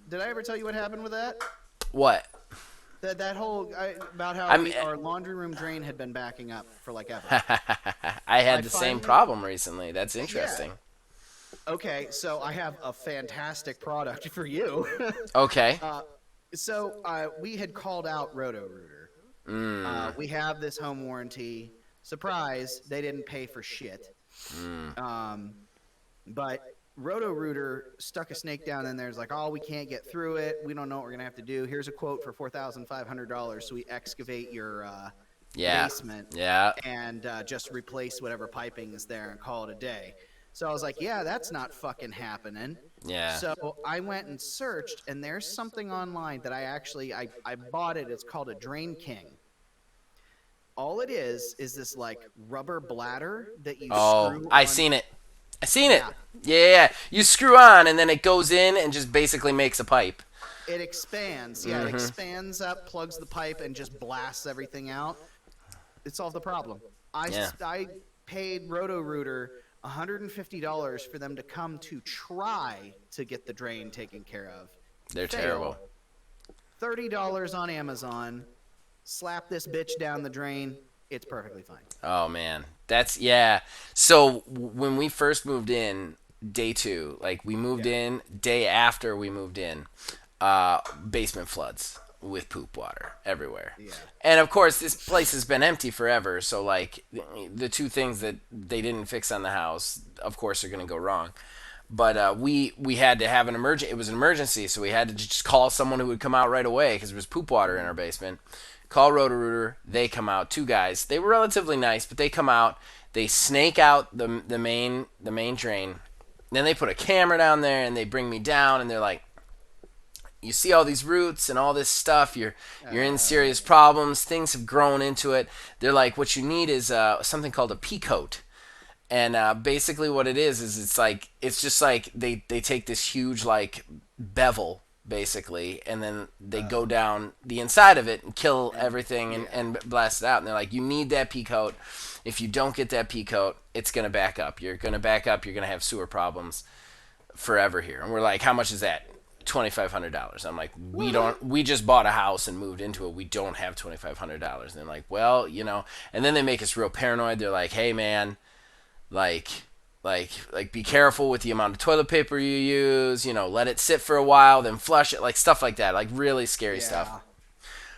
Did I ever tell you what happened with that? What? That whole about how our laundry room drain had been backing up for like ever. I had I the same finally, problem recently. That's yeah. interesting. Okay, so I have a fantastic product for you. Okay. uh, we had called out Roto-Rooter. Mm. We have this home warranty. Surprise, they didn't pay for shit. Mm. Um, but Roto-Rooter stuck a snake down in there. It's like, oh, we can't get through it. We don't know what we're gonna have to do. Here's a quote for $4,500. So we excavate your Yeah. basement Yeah. and just replace whatever piping is there and call it a day. So I was like, yeah, that's not fucking happening. Yeah. So I went and searched, and there's something online that I bought it. It's called a Drain King. All it is this like rubber bladder that you Oh, screw I on. seen it. I seen it. Yeah, Yeah. You screw on, and then it goes in and just basically makes a pipe. it expands. Yeah, it expands up, plugs the pipe, and just blasts everything out. It solved the problem. Yeah. I paid Roto-Rooter $150 for them to come to try to get the drain taken care of. They're Fail. terrible. $30 on Amazon. Slap this bitch down the drain. It's perfectly fine. Oh man, that's yeah. So when we first moved in, day two, like we moved in day after we moved in, basement floods with poop water everywhere. Yeah. And of course, this place has been empty forever. So like the two things that they didn't fix on the house, of course, are gonna go wrong. But we had to have an emergency. It was an emergency, so we had to just call someone who would come out right away because there was poop water in our basement. Call Roto-Rooter. They come out. Two guys. They were relatively nice, but they come out. They snake out the main drain. Then they put a camera down there and they bring me down and they're like, "You see all these roots and all this stuff. You're in serious problems. Things have grown into it." They're like, "What you need is something called a pea coat." And basically what it is it's just like they take this huge like bevel basically, and then they go down the inside of it and kill everything and blast it out. And they're like, you need that pea coat. If you don't get that pea coat, it's going to back up. You're going to back up. You're going to have sewer problems forever here. And we're like, how much is that? $2,500. I'm like, we just bought a house and moved into it. We don't have $2,500. And they're like, well, and then they make us real paranoid. They're like, hey man, like be careful with the amount of toilet paper you use, let it sit for a while, then flush it, like stuff like that, like really scary stuff.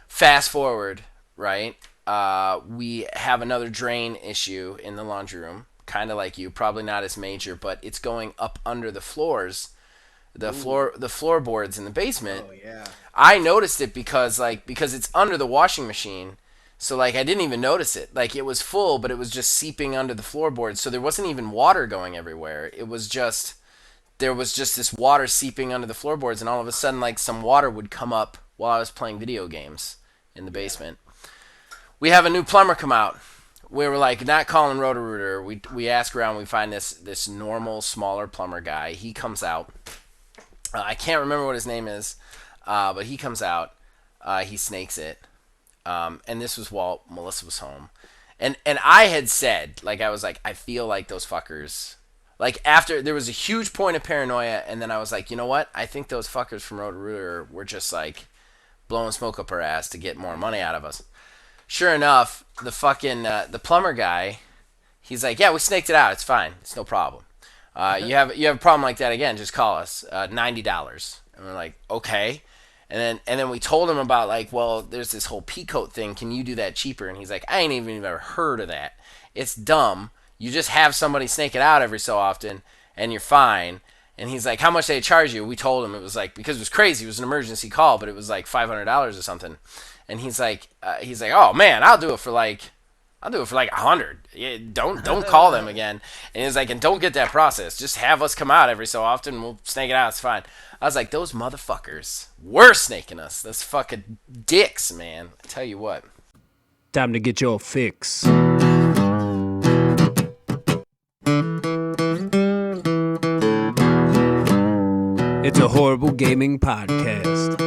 Fast forward, right? We have another drain issue in the laundry room, kind of like you, probably not as major, but it's going up under the floors, the floorboards in the basement. Oh yeah. I noticed it because it's under the washing machine. So, like, I didn't even notice it. Like, it was full, but it was just seeping under the floorboards. So there wasn't even water going everywhere. There was just this water seeping under the floorboards. And all of a sudden, like, some water would come up while I was playing video games in the basement. We have a new plumber come out. We were, like, not calling Roto-Rooter. We ask around. We find this normal, smaller plumber guy. He comes out. I can't remember what his name is, but he comes out. He snakes it. And this was while Melissa was home. And I had said, like, I was like, I feel like those fuckers, like, after, there was a huge point of paranoia, and then I was like, you know what? I think those fuckers from Roto-Rooter were just, like, blowing smoke up our ass to get more money out of us. Sure enough, the fucking, the plumber guy, he's like, yeah, we snaked it out. It's fine. It's no problem. You have a problem like that again, just call us. $90. And we're like, okay. And then we told him about, like, well, there's this whole pea coat thing. Can you do that cheaper? And he's like, I ain't even ever heard of that. It's dumb. You just have somebody snake it out every so often, and you're fine. And he's like, how much they charge you? We told him it was like, because it was crazy. It was an emergency call, but it was like $500 or something. And he's like, oh man, I'll do it for like 100. Yeah, don't call them again. And he's like, and don't get that process. Just have us come out every so often. We'll snake it out. It's fine. I was like, those motherfuckers were snaking us. Those fucking dicks, man. I tell you what. Time to get your fix. It's a horrible gaming podcast.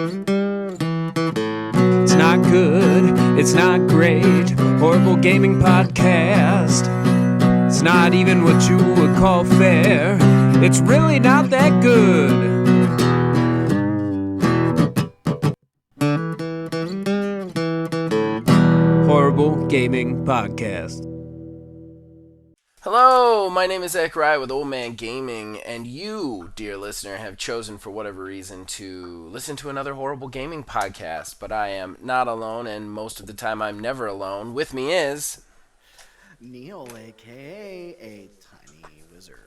It's not good. It's not great. Horrible gaming podcast. It's not even what you would call fair. It's really not that good. Gaming Podcast. Hello, my name is Zachariah with Old Man Gaming, and you, dear listener, have chosen for whatever reason to listen to another horrible gaming podcast, but I am not alone, and most of the time I'm never alone. With me is... Neil, a.k.a. a tiny wizard.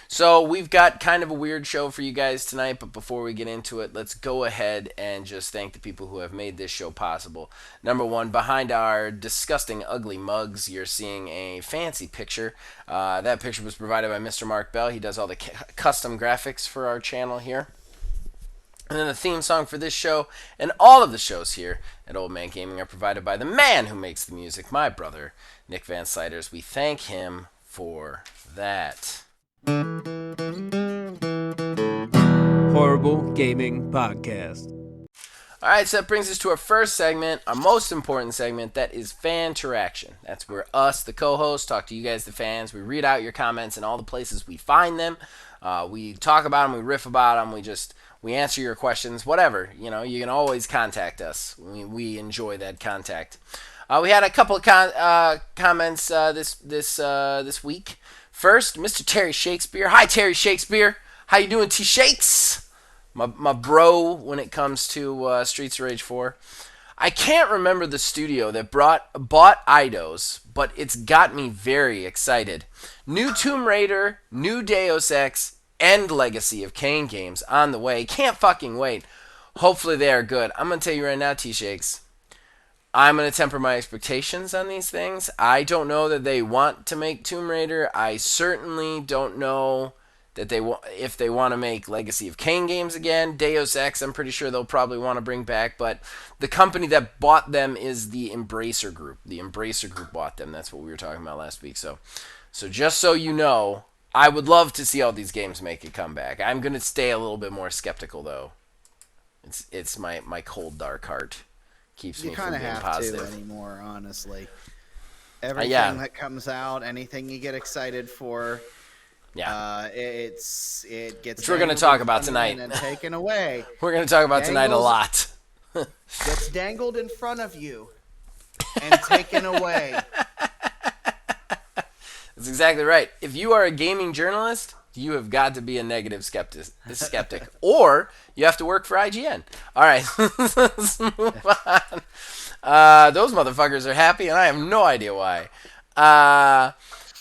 So we've got kind of a weird show for you guys tonight, but before we get into it, let's go ahead and just thank the people who have made this show possible. Number one, behind our disgusting, ugly mugs, you're seeing a fancy picture. That picture was provided by Mr. Mark Bell. He does all the custom graphics for our channel here. And then the theme song for this show and all of the shows here at Old Man Gaming are provided by the man who makes the music, my brother, Nick Van Siders. We thank him for that. Horrible Gaming Podcast. Alright, so that brings us to our first segment, our most important segment, that is fan interaction. That's where us, the co-hosts, talk to you guys, the fans. We read out your comments in all the places we find them. We talk about them, we riff about them, we answer your questions, whatever. You know, you can always contact us. We enjoy that contact. We had a couple of comments this week. First, Mr. Terry Shakespeare. Hi, Terry Shakespeare. How you doing, T-Shakes? My bro when it comes to Streets of Rage 4. I can't remember the studio that bought Eidos, but it's got me very excited. New Tomb Raider, new Deus Ex, and Legacy of Kain games on the way. Can't fucking wait. Hopefully they are good. I'm going to tell you right now, T-Shakes. I'm going to temper my expectations on these things. I don't know that they want to make Tomb Raider. I certainly don't know that if they want to make Legacy of Kain games again. Deus Ex, I'm pretty sure they'll probably want to bring back. But the company that bought them is the Embracer Group. The Embracer Group bought them. That's what we were talking about last week. So just so you know, I would love to see all these games make a comeback. I'm going to stay a little bit more skeptical, though. It's my cold, dark heart. Keeps me from being positive. You kind of have to anymore, honestly. Everything that comes out, anything you get excited for, it gets. Which we're going to talk about tonight. And taken away. We're going to talk about tonight a lot. Gets dangled in front of you and taken away. That's exactly right. If you are a gaming journalist, you have got to be a negative skeptic. Or you have to work for IGN. All right, let's move on. Those motherfuckers are happy, and I have no idea why.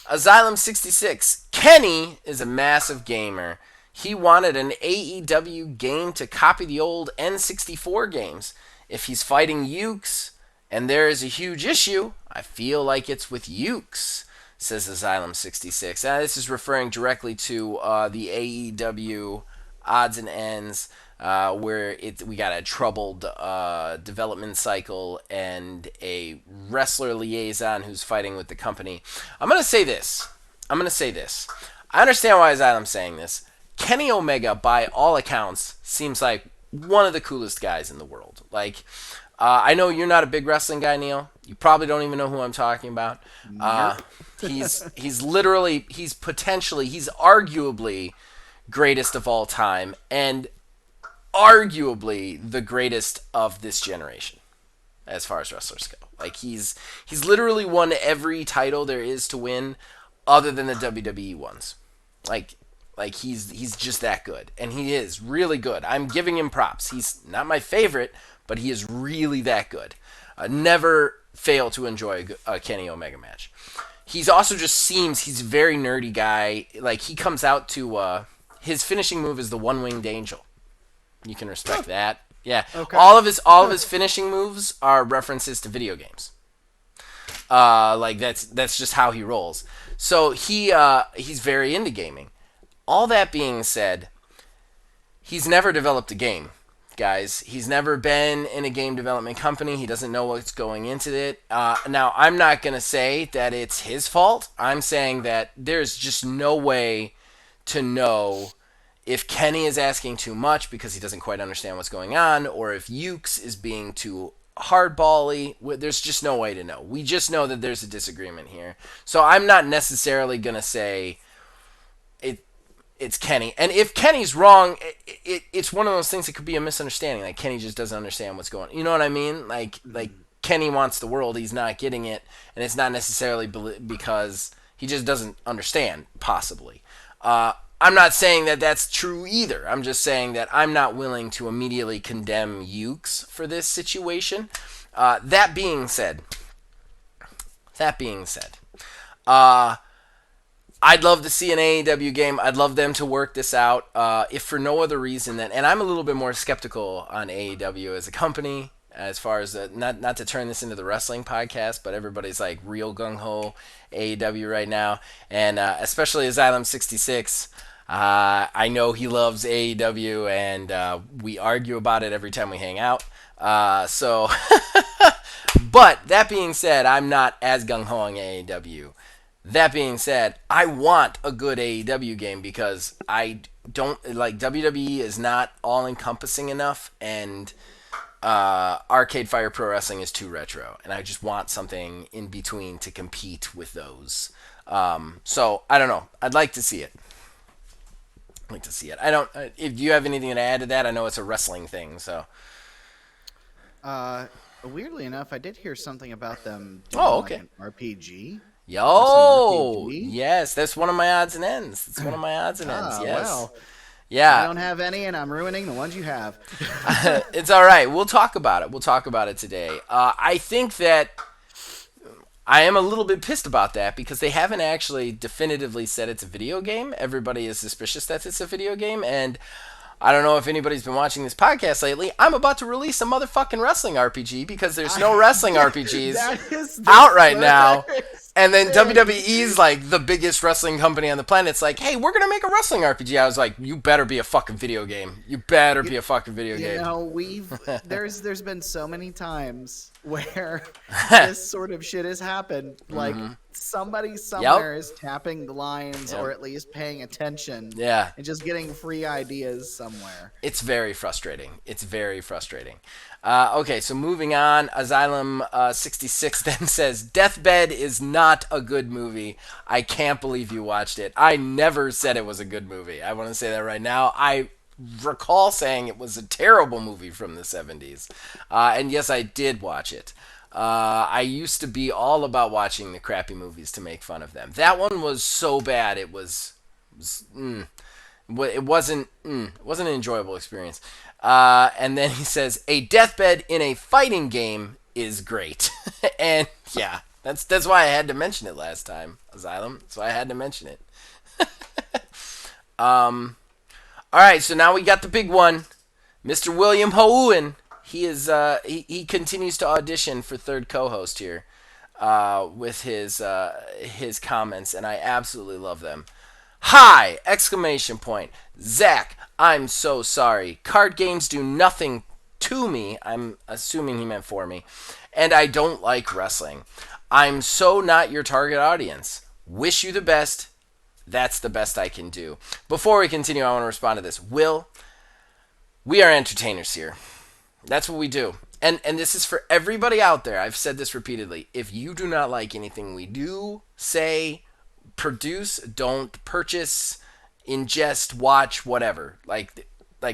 Asylum 66. Kenny is a massive gamer. He wanted an AEW game to copy the old N64 games. If he's fighting Ukes, and there is a huge issue, I feel like it's with Ukes, says Asylum 66. Now, this is referring directly to the AEW odds and ends, where we got a troubled development cycle and a wrestler liaison who's fighting with the company. I'm going to say this. I understand why Asylum's saying this. Kenny Omega, by all accounts, seems like one of the coolest guys in the world. Like, I know you're not a big wrestling guy, Neil. You probably don't even know who I'm talking about. He's arguably greatest of all time, and arguably the greatest of this generation, as far as wrestlers go. Like, he's literally won every title there is to win, other than the WWE ones. Like he's just that good, and he is really good. I'm giving him props. He's not my favorite, but he is really that good. Never fail to enjoy a Kenny Omega match. He's also he's a very nerdy guy. Like, he comes out to, his finishing move is the one-winged angel. You can respect that. Yeah. Okay. All of his finishing moves are references to video games. Like, that's just how he rolls. So he's very into gaming. All that being said, he's never developed a game, guys. He's never been in a game development company. He doesn't know what's going into it. Now, I'm not going to say that it's his fault. I'm saying that there's just no way to know if Kenny is asking too much because he doesn't quite understand what's going on, or if Ukes is being too hardball-y. There's just no way to know. We just know that there's a disagreement here. So I'm not necessarily going to say it's Kenny. And if Kenny's wrong, it's one of those things that could be a misunderstanding. Like, Kenny just doesn't understand what's going on. You know what I mean? Like Kenny wants the world, he's not getting it, and it's not necessarily because he just doesn't understand, possibly. I'm not saying that that's true either. I'm just saying that I'm not willing to immediately condemn Ukes for this situation. That being said, I'd love to see an AEW game. I'd love them to work this out, if for no other reason than, and I'm a little bit more skeptical on AEW as a company, as far as not to turn this into the wrestling podcast, but everybody's like real gung-ho AEW right now, and especially Asylum 66. I know he loves AEW, and we argue about it every time we hang out. So, but that being said, I'm not as gung-ho on AEW. That being said, I want a good AEW game because I don't like WWE is not all encompassing enough, and Arcade Fire Pro Wrestling is too retro, and I just want something in between to compete with those. So I don't know. I'd like to see it. I don't. If you have anything to add to that, I know it's a wrestling thing. So. Weirdly enough, I did hear something about them doing okay. like an RPG. Yo, yes, that's one of my odds and ends. Yes. Well, yeah. I don't have any, and I'm ruining the ones you have. It's all right. We'll talk about it today. I think that I am a little bit pissed about that because they haven't actually definitively said it's a video game. Everybody is suspicious that it's a video game, and I don't know if anybody's been watching this podcast lately. I'm about to release a motherfucking wrestling RPG because there's no wrestling RPGs out right now. And then WWE's like the biggest wrestling company on the planet. It's like, hey, we're going to make a wrestling RPG. I was like, you better be a fucking video game. You know, there's been so many times where this sort of shit has happened. Like somebody somewhere is tapping the lines or at least paying attention. Yeah. And just getting free ideas somewhere. It's very frustrating. Okay, so moving on, Asylum 66 then says, Deathbed is not a good movie. I can't believe you watched it. I never said it was a good movie. I want to say that right now. I recall saying it was a terrible movie from the 70s. And yes, I did watch it. I used to be all about watching the crappy movies to make fun of them. That one was so bad, it wasn't an enjoyable experience. And then he says, a deathbed in a fighting game is great. And yeah, that's why I had to mention it last time, Asylum. That's why I had to mention it. All right, so now we got the big one, Mr. William Houen. He is he continues to audition for third co-host here, with his comments, and I absolutely love them. Hi! Exclamation point. Zach, I'm so sorry. Card games do nothing to me. I'm assuming he meant for me. And I don't like wrestling. I'm so not your target audience. Wish you the best. That's the best I can do. Before we continue, I want to respond to this. Will, we are entertainers here. That's what we do. And this is for everybody out there. I've said this repeatedly. If you do not like anything we do, say, produce, don't purchase, ingest, watch, whatever. Like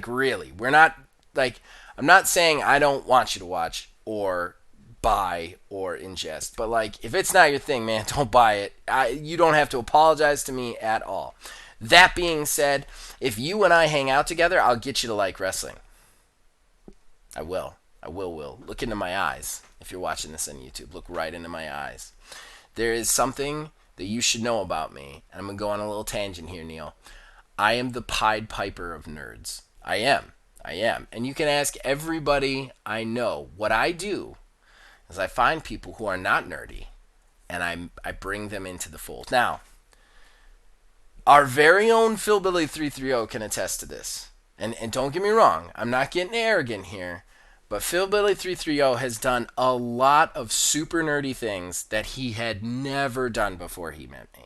really. We're not, like, I'm not saying I don't want you to watch or buy or ingest. But, like, if it's not your thing, man, don't buy it. You don't have to apologize to me at all. That being said, if you and I hang out together, I'll get you to like wrestling. I will. Will. Look into my eyes. If you're watching this on YouTube, look right into my eyes. There is something that you should know about me. And I'm going to go on a little tangent here, Neil. I am the Pied Piper of nerds. I am. And you can ask everybody I know. What I do is I find people who are not nerdy, and I bring them into the fold. Now, our very own Philbilly330 can attest to this. And don't get me wrong, I'm not getting arrogant here, but Philbilly330 has done a lot of super nerdy things that he had never done before he met me.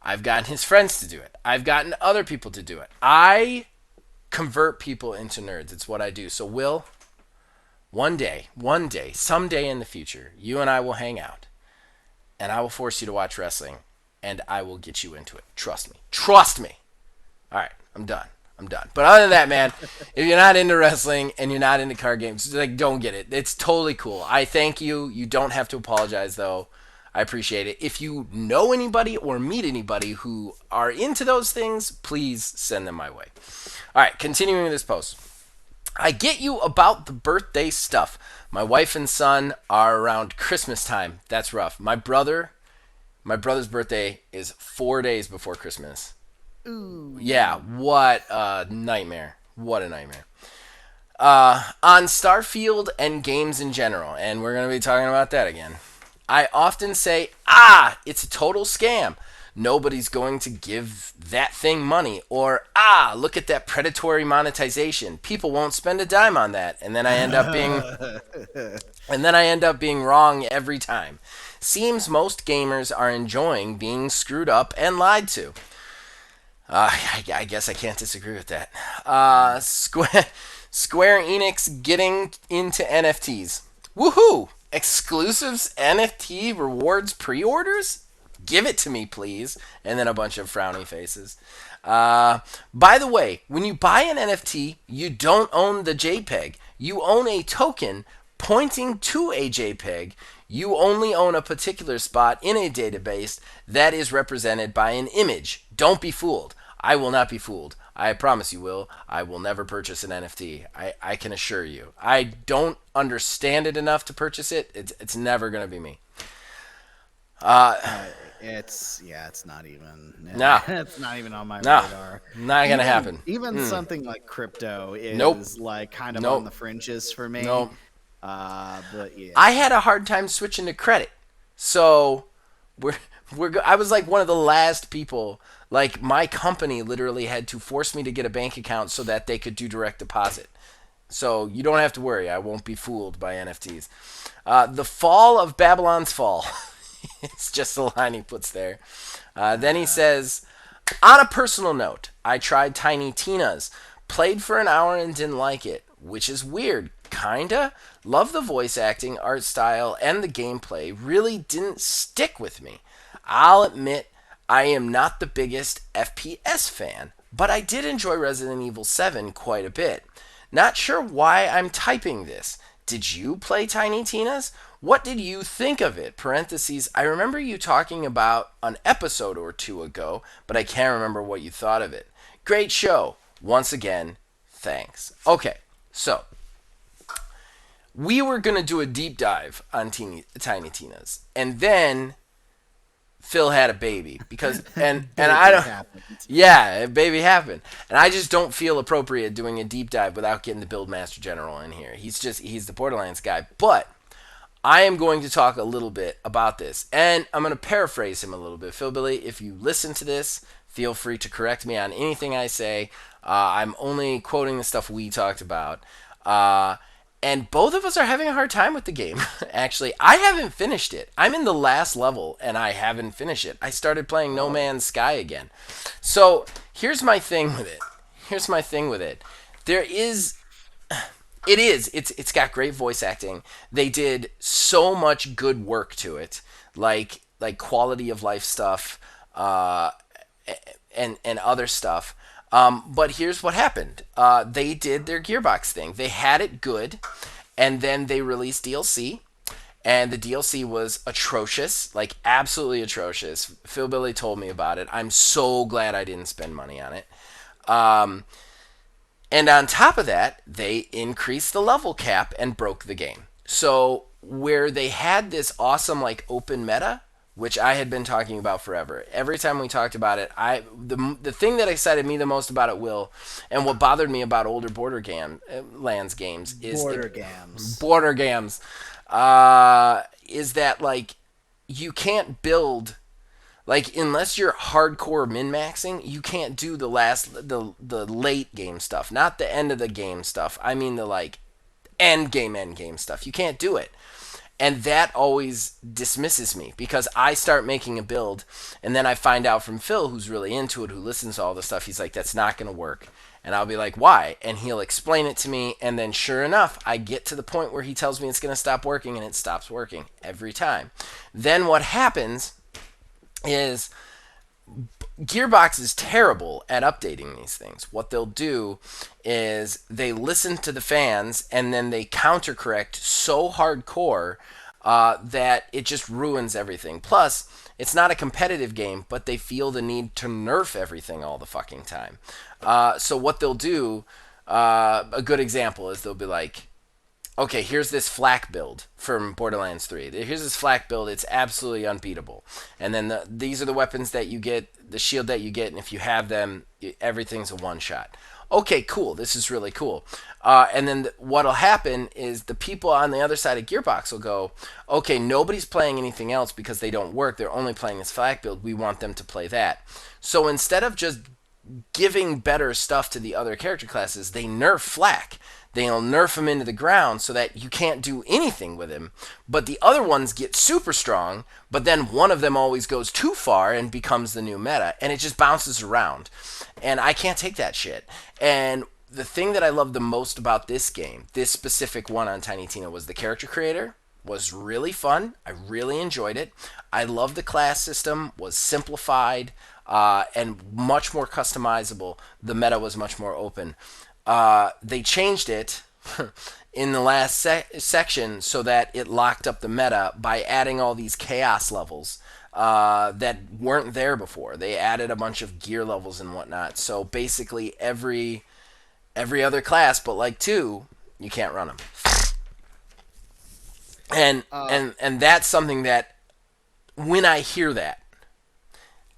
I've gotten his friends to do it. I've gotten other people to do it. I convert people into nerds. It's what I do. So, Will, one day, someday in the future, you and I will hang out, and I will force you to watch wrestling, and I will get you into it. Trust me. All right, I'm done. I'm done. But other than that, man, if you're not into wrestling and you're not into card games, like, don't get it. It's totally cool. I thank you. You don't have to apologize, though. I appreciate it. If you know anybody or meet anybody who are into those things, please send them my way. All right, continuing this post. I get you about the birthday stuff. My wife and son are around Christmas time. That's rough. My brother's birthday is 4 days before Christmas. Ooh. Yeah, what a nightmare. What a nightmare. On Starfield and games in general, and we're going to be talking about that again. I often say, it's a total scam. Nobody's going to give that thing money. Or, look at that predatory monetization. People won't spend a dime on that. And then I end up being wrong every time. Seems most gamers are enjoying being screwed up and lied to. I guess I can't disagree with that. Square Enix getting into NFTs. Woohoo! Exclusives, NFT, rewards, pre-orders? Give it to me, please. And then a bunch of frowny faces. By the way, when you buy an NFT, you don't own the JPEG. You own a token pointing to a JPEG. You only own a particular spot in a database that is represented by an image. Don't be fooled. I will not be fooled. I promise you will. I will never purchase an NFT. I can assure you. I don't understand it enough to purchase it. It's never going to be me. It's not even. No. It's not even on my radar. Not going to happen. Even something like crypto is like kind of on the fringes for me. Nope. But yeah. I had a hard time switching to credit. So I was like one of the last people. Like, my company literally had to force me to get a bank account so that they could do direct deposit. So you don't have to worry. I won't be fooled by NFTs. The fall of Babylon's fall. It's just the line he puts there. Then he says, on a personal note, I tried Tiny Tina's. Played for an hour and didn't like it, which is weird. Kinda. Love the voice acting, art style, and the gameplay. Really didn't stick with me. I'll admit, I am not the biggest FPS fan, but I did enjoy Resident Evil 7 quite a bit. Not sure why I'm typing this. Did you play Tiny Tina's? What did you think of it? Parentheses, I remember you talking about an episode or two ago, but I can't remember what you thought of it. Great show. Once again, thanks. Okay, so we were going to do a deep dive on Tiny Tina's, and then Phil had a baby because and I don't happened. Yeah, baby happened. And I just don't feel appropriate doing a deep dive without getting the Buildmaster General in here. He's the Borderlands guy. But I am going to talk a little bit about this. And I'm going to paraphrase him a little bit. Phil Billy, if you listen to this, feel free to correct me on anything I say. I'm only quoting the stuff we talked about. And both of us are having a hard time with the game. Actually, I haven't finished it. I'm in the last level, and I haven't finished it. I started playing No Man's Sky again. So, here's my thing with it. It's got great voice acting. They did so much good work to it. Like quality of life stuff, and other stuff. But here's what happened. They did their Gearbox thing. They had it good, and then they released DLC, and the DLC was atrocious, like absolutely atrocious. Phil Billy told me about it. I'm so glad I didn't spend money on it. And on top of that, they increased the level cap and broke the game. So where they had this awesome like open meta, which I had been talking about forever. Every time we talked about it, the thing that excited me the most about it, Will, and what bothered me about older Borderlands games is is that like you can't build, like, unless you're hardcore min-maxing, you can't do the late game stuff, not the end of the game stuff. I mean the like end game stuff. You can't do it. And that always dismisses me because I start making a build and then I find out from Phil, who's really into it, who listens to all the stuff, he's like, that's not going to work. And I'll be like, why? And he'll explain it to me. And then sure enough, I get to the point where he tells me it's going to stop working, and it stops working every time. Then what happens is Gearbox is terrible at updating these things. What they'll do is they listen to the fans and then they countercorrect so hardcore that it just ruins everything. Plus, it's not a competitive game, but they feel the need to nerf everything all the fucking time. So what they'll do, a good example is they'll be like, okay, here's this flak build from Borderlands 3. Here's this flak build. It's absolutely unbeatable. And then these are the weapons that you get, the shield that you get, and if you have them, everything's a one-shot. Okay, cool. This is really cool. And then what'll happen is the people on the other side of Gearbox will go, okay, nobody's playing anything else because they don't work. They're only playing this flak build. We want them to play that. So instead of just giving better stuff to the other character classes, they nerf flak. They'll nerf him into the ground so that you can't do anything with him. But the other ones get super strong, but then one of them always goes too far and becomes the new meta, and it just bounces around. And I can't take that shit. And the thing that I love the most about this game, this specific one on Tiny Tina, was the character creator. Was really fun. I really enjoyed it. I love the class system. Was simplified and much more customizable. The meta was much more open. They changed it in the last section so that it locked up the meta by adding all these chaos levels that weren't there before. They added a bunch of gear levels and whatnot. So basically every other class but like 2, you can't run them. And that's something that when I hear that,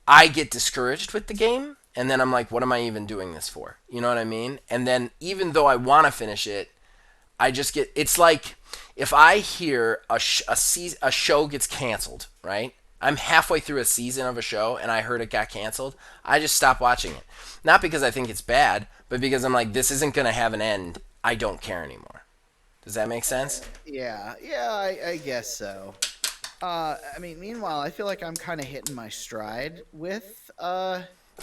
I get discouraged with the game. And then I'm like, what am I even doing this for? You know what I mean? And then even though I want to finish it, I just get... It's like if I hear a show gets canceled, right? I'm halfway through a season of a show and I heard it got canceled. I just stop watching it. Not because I think it's bad, but because I'm like, this isn't going to have an end. I don't care anymore. Does that make sense? Yeah, I guess so. I mean, meanwhile, I feel like I'm kind of hitting my stride with...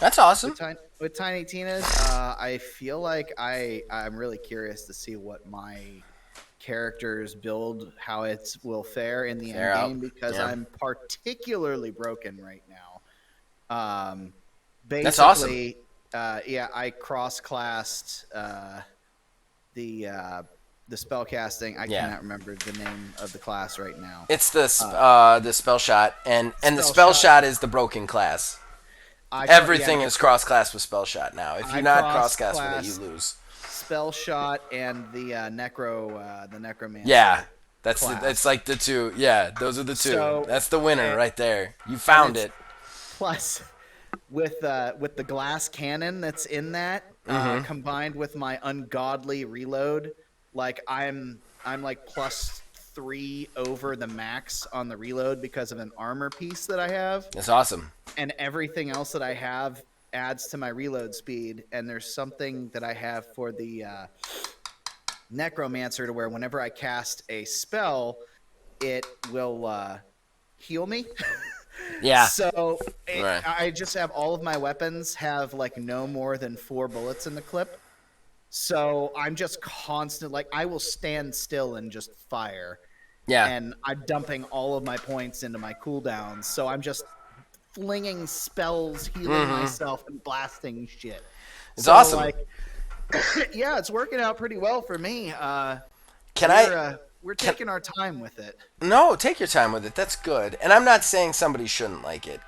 That's awesome. With Tiny Tina's, I feel like I'm really curious to see what my character's build, how it will fare in the end game, because I'm particularly broken right now. Basically, that's awesome. I cross-classed the spellcasting. I cannot remember the name of the class right now. It's the spell shot, and the spell shot is the broken class. Everything is cross-class with spell shot now. If you're not cross-class with it, you lose. Spell shot and the necromancer. Yeah, it's like the two. Yeah, those are the two. So, that's the winner right there. You found it. Plus, with the glass cannon that's in that, combined with my ungodly reload, like I'm like +3 over the max on the reload because of an armor piece that I have. That's awesome. And everything else that I have adds to my reload speed. And there's something that I have for the necromancer to where whenever I cast a spell, it will heal me. Yeah. So I just have all of my weapons have like no more than 4 bullets in the clip. So I'm just constant, like I will stand still and just fire. Yeah. And I'm dumping all of my points into my cooldowns. So I'm just flinging spells, healing myself, and blasting shit. It's awesome. Like, yeah, it's working out pretty well for me. We're taking our time with it. No, take your time with it. That's good. And I'm not saying somebody shouldn't like it.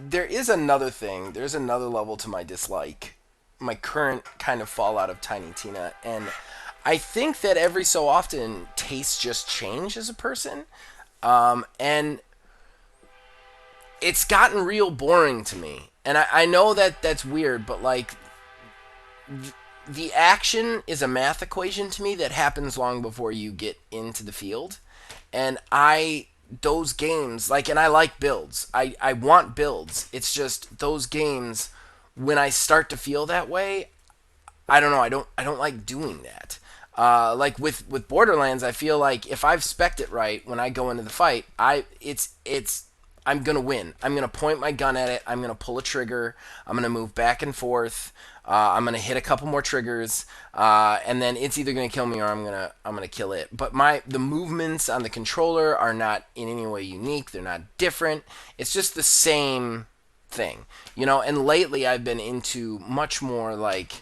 There is another thing. There's another level to my dislike. My current kind of fallout of Tiny Tina. And I think that every so often, tastes just change as a person. And it's gotten real boring to me. And I know that that's weird, but like... The action is a math equation to me that happens long before you get into the field. And those games, like, and I like builds. I want builds. It's just those games, when I start to feel that way, I don't know, I don't like doing that. Like with Borderlands, I feel like if I've spec'd it right when I go into the fight, I'm gonna win. I'm gonna point my gun at it. I'm gonna pull a trigger. I'm gonna move back and forth. I'm gonna hit a couple more triggers, and then it's either gonna kill me or I'm gonna kill it. But the movements on the controller are not in any way unique. They're not different. It's just the same thing, you know. And lately I've been into much more like,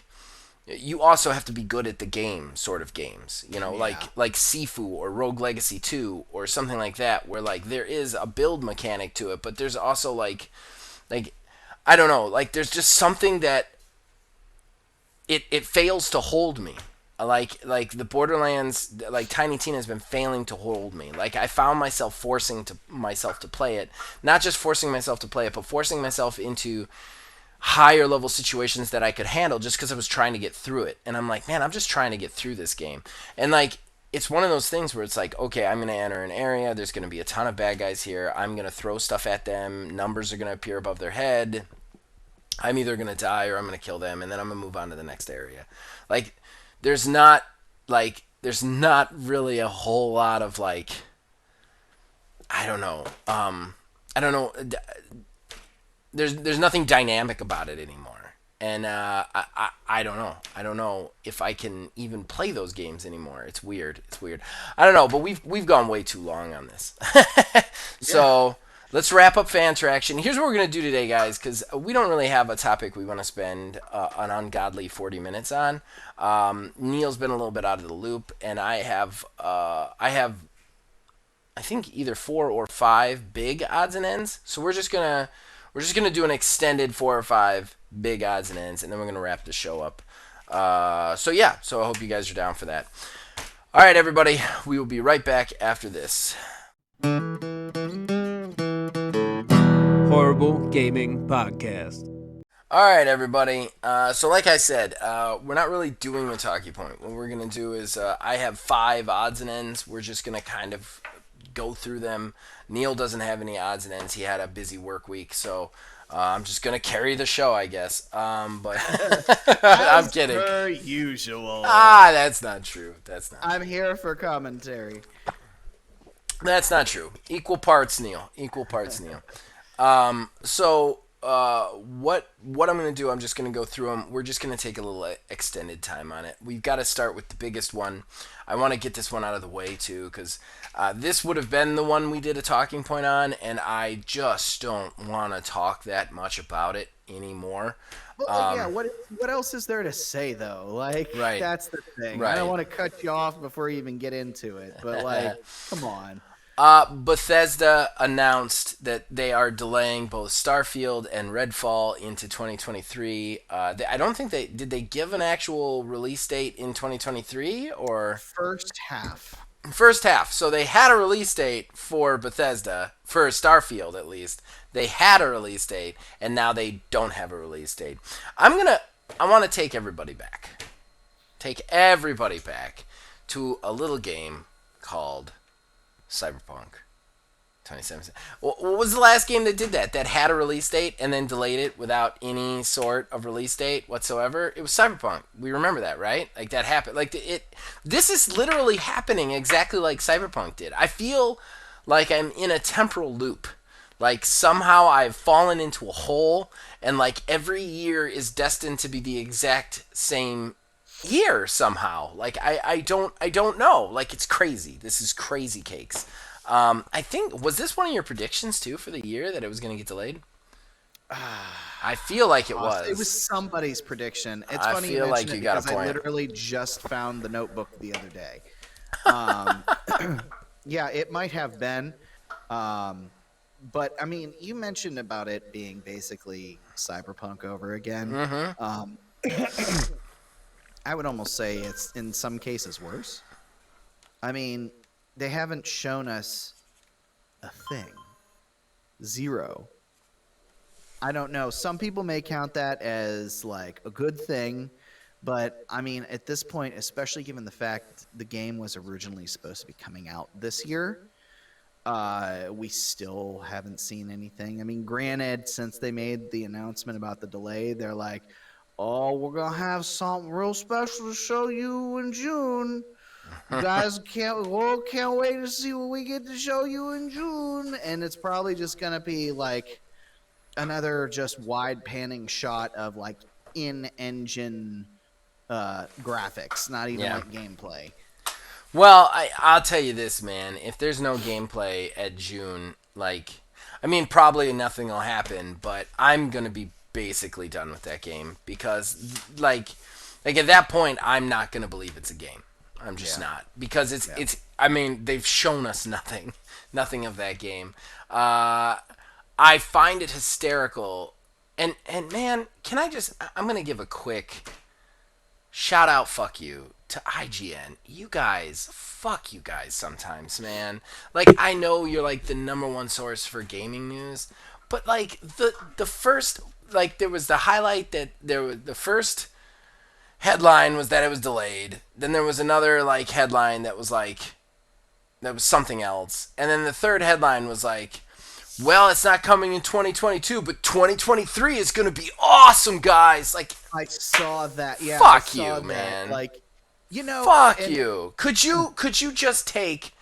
you also have to be good at the game sort of games, you know, Yeah. like Sifu or Rogue Legacy 2 or something like that, where like there is a build mechanic to it, but there's also like I don't know, like there's just something that it fails to hold me. Like the Borderlands, like Tiny Tina has been failing to hold me. Like I found myself forcing myself to play it, not just forcing myself to play it, but forcing myself into higher level situations that I could handle just because I was trying to get through it. And I'm like, man, I'm just trying to get through this game. And like, it's one of those things where it's like, okay, I'm going to enter an area. There's going to be a ton of bad guys here. I'm going to throw stuff at them. Numbers are going to appear above their head. I'm either going to die or I'm going to kill them. And then I'm going to move on to the next area. Like, there's not really a whole lot of like, I don't know. I don't know. There's nothing dynamic about it anymore, and I don't know. I don't know if I can even play those games anymore. It's weird. I don't know, but we've gone way too long on this. So let's wrap up fan traction. Here's what we're gonna do today, guys, because we don't really have a topic we want to spend an ungodly 40 minutes on. Neil's been a little bit out of the loop, and I have I think either 4 or 5 big odds and ends. So we're just gonna do an extended 4 or 5 big odds and ends, and then we're gonna wrap the show up. So I hope you guys are down for that. All right, everybody, we will be right back after this. Horrible Gaming Podcast. All right, everybody. So like I said, we're not really doing the talkie point. What we're gonna do is I have 5 odds and ends. We're just gonna kind of go through them. Neil doesn't have any odds and ends. He had a busy work week, so I'm just gonna carry the show, I guess. But I'm kidding. As per usual. That's not true. I'm here for commentary. That's not true. Equal parts, Neil. What I'm going to do, I'm just going to go through them. We're just going to take a little extended time on it. We've got to start with the biggest one. I want to get this one out of the way, too, because this would have been the one we did a talking point on, and I just don't want to talk that much about it anymore. Well, yeah, what else is there to say, though? Like, Right. That's the thing. Right. I don't want to cut you off before you even get into it, but, like, come on. Bethesda announced that they are delaying both Starfield and Redfall into 2023. I don't think did they give an actual release date in 2023 or First half. First half. So they had a release date for Bethesda, for Starfield at least. They had a release date, and now they don't have a release date. I want to take everybody back. Take everybody back to a little game called Cyberpunk 2077. What was the last game that did that? That had a release date and then delayed it without any sort of release date whatsoever? It was Cyberpunk. We remember that, right? Like that happened. Like this is literally happening exactly like Cyberpunk did. I feel like I'm in a temporal loop. Like somehow I've fallen into a hole, and like every year is destined to be the exact same year somehow. Like I don't know. Like it's crazy. This is crazy cakes. I think, was this one of your predictions too for the year that it was going to get delayed? I feel like it was. It was somebody's prediction. It's I funny feel you like mention you it got a because I point. literally just found the notebook the other day. Yeah, it might have been. But I mean, you mentioned about it being basically Cyberpunk over again. Mm-hmm. I would almost say it's in some cases worse. I mean, they haven't shown us a thing. Zero. I don't know. Some people may count that as like a good thing, but I mean, at this point, especially given the fact the game was originally supposed to be coming out this year, we still haven't seen anything. I mean, granted, since they made the announcement about the delay, they're like, oh, we're going to have something real special to show you in June. You guys can't wait to see what we get to show you in June. And it's probably just going to be like another just wide panning shot of like in-engine graphics, not even like gameplay. Well, I'll tell you this, man. If there's no gameplay at June, like, I mean, probably nothing will happen, but I'm gonna be basically done with that game because, like at that point, I'm not gonna believe it's a game. I'm just not because it's. I mean, they've shown us nothing of that game. I find it hysterical, and man, can I just? I'm gonna give a quick shout out, fuck you to IGN. You guys, fuck you guys sometimes, man. Like, I know you're like the number one source for gaming news, but like the first, like, there was the highlight that the first headline was that it was delayed. Then there was another like headline that was something else, and then the third headline was like, well, it's not coming in 2022, but 2023 is going to be awesome, guys. Like, I saw that. Yeah, fuck I saw you, that. man. Like, you know, fuck you. Could you just take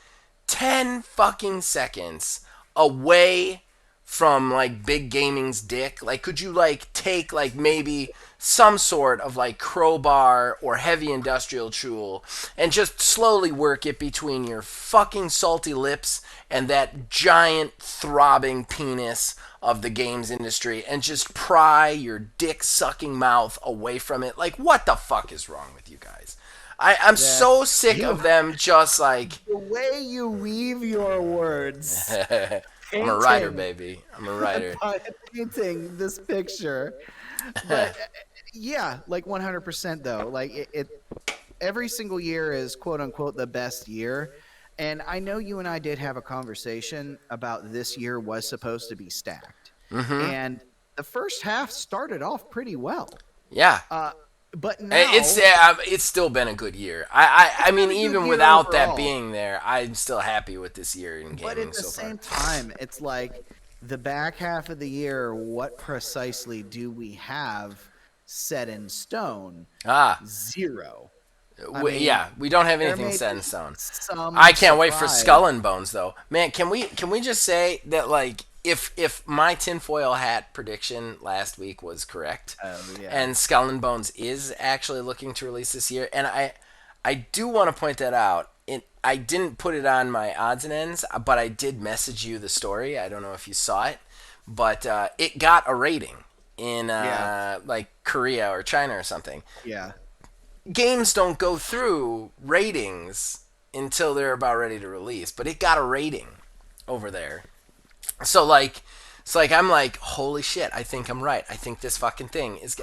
10 fucking seconds away from like big gaming's dick? Like, could you like take like maybe some sort of like Crowbar or heavy industrial tool and just slowly work it between your fucking salty lips and that giant throbbing penis of the games industry and just pry your dick sucking mouth away from it? Like, what the fuck is wrong with you guys? I'm so sick of them just like... The way you weave your words. I'm a writer, baby. I'm a writer. Painting this picture. But yeah, like 100% though. Like it every single year is quote unquote the best year. And I know you and I did have a conversation about this year was supposed to be stacked. Mm-hmm. And the first half started off pretty well. Yeah. But now it's still been a good year. I mean, even without overall. that being there, I'm still happy with this year in gaming so far. But at the same time, it's like the back half of the year, what precisely do we have set in stone? Zero. We don't have anything set in stone. I can't wait for Skull and Bones, though. Man, can we just say that, like, if my tinfoil hat prediction last week was correct, and Skull and Bones is actually looking to release this year, and I do want to point that out. I didn't put it on my odds and ends, but I did message you the story. I don't know if you saw it, but it got a rating in like Korea or China or something. Yeah. Games don't go through ratings until they're about ready to release, but it got a rating over there. So like I'm like, holy shit, I think I'm right. I think this fucking thing is.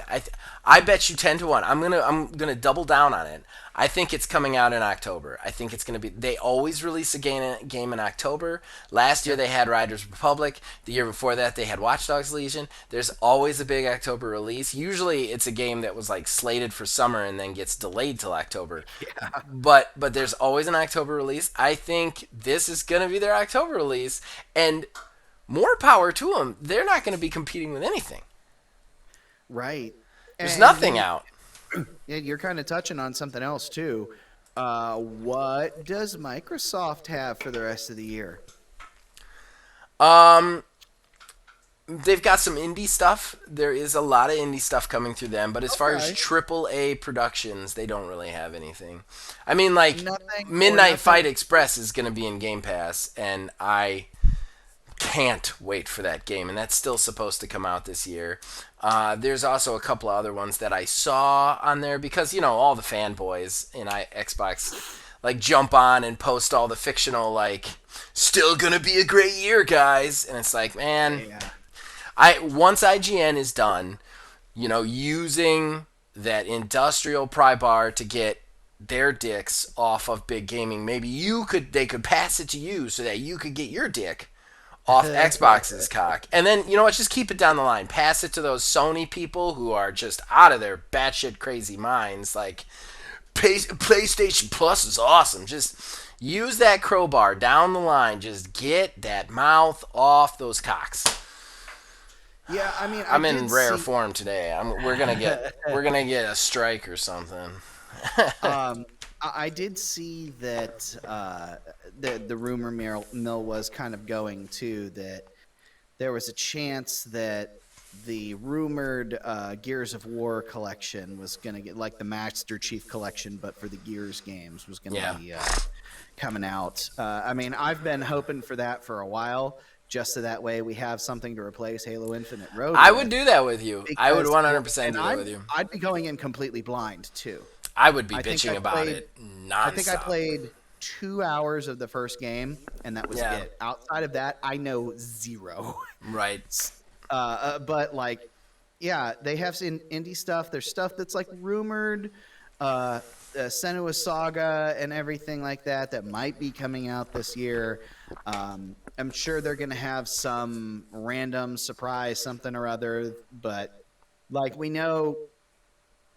I bet you 10-1. I'm gonna double down on it. I think it's coming out in October. I think it's gonna be. They always release a game in October. Last year they had Riders Republic. The year before that they had Watch Dogs Legion. There's always a big October release. Usually it's a game that was like slated for summer and then gets delayed till October. Yeah. But there's always an October release. I think this is gonna be their October release, and more power to them. They're not going to be competing with anything. Right. There's nothing out. Yeah, you're kind of touching on something else, too. What does Microsoft have for the rest of the year? They've got some indie stuff. There is a lot of indie stuff coming through them, but as far as AAA productions, they don't really have anything. I mean, like, Midnight Fight Express is going to be in Game Pass, and I can't wait for that game, and that's still supposed to come out this year. There's also a couple of other ones that I saw on there because, you know, all the fanboys in Xbox like jump on and post all the fictional like still gonna be a great year, guys, and it's like, man, once IGN is done, you know, using that industrial pry bar to get their dicks off of big gaming, maybe they could pass it to you so that you could get your dick off Xbox's cock. And then, you know what, just keep it down the line. Pass it to those Sony people who are just out of their batshit crazy minds. Like, PlayStation Plus is awesome. Just use that crowbar down the line. Just get that mouth off those cocks. Yeah, I mean, I'm in rare form today. We're gonna get a strike or something. I did see that the rumor mill was kind of going too, that there was a chance that the rumored Gears of War collection was going to get, like the Master Chief collection, but for the Gears games, was going to be coming out. I mean, I've been hoping for that for a while just so that way we have something to replace Halo Infinite Road I with. would do that with you. I would 100% do that with you. I'd be going in completely blind too. I would be I think bitching I about played- it nonstop. I think I played 2 hours of the first game, and that was Yeah. it. Outside of that, I know zero. Right. But like, yeah, they have some indie stuff. There's stuff that's like rumored, Senua Saga and everything like that might be coming out this year. I'm sure they're gonna have some random surprise, something or other. But like, we know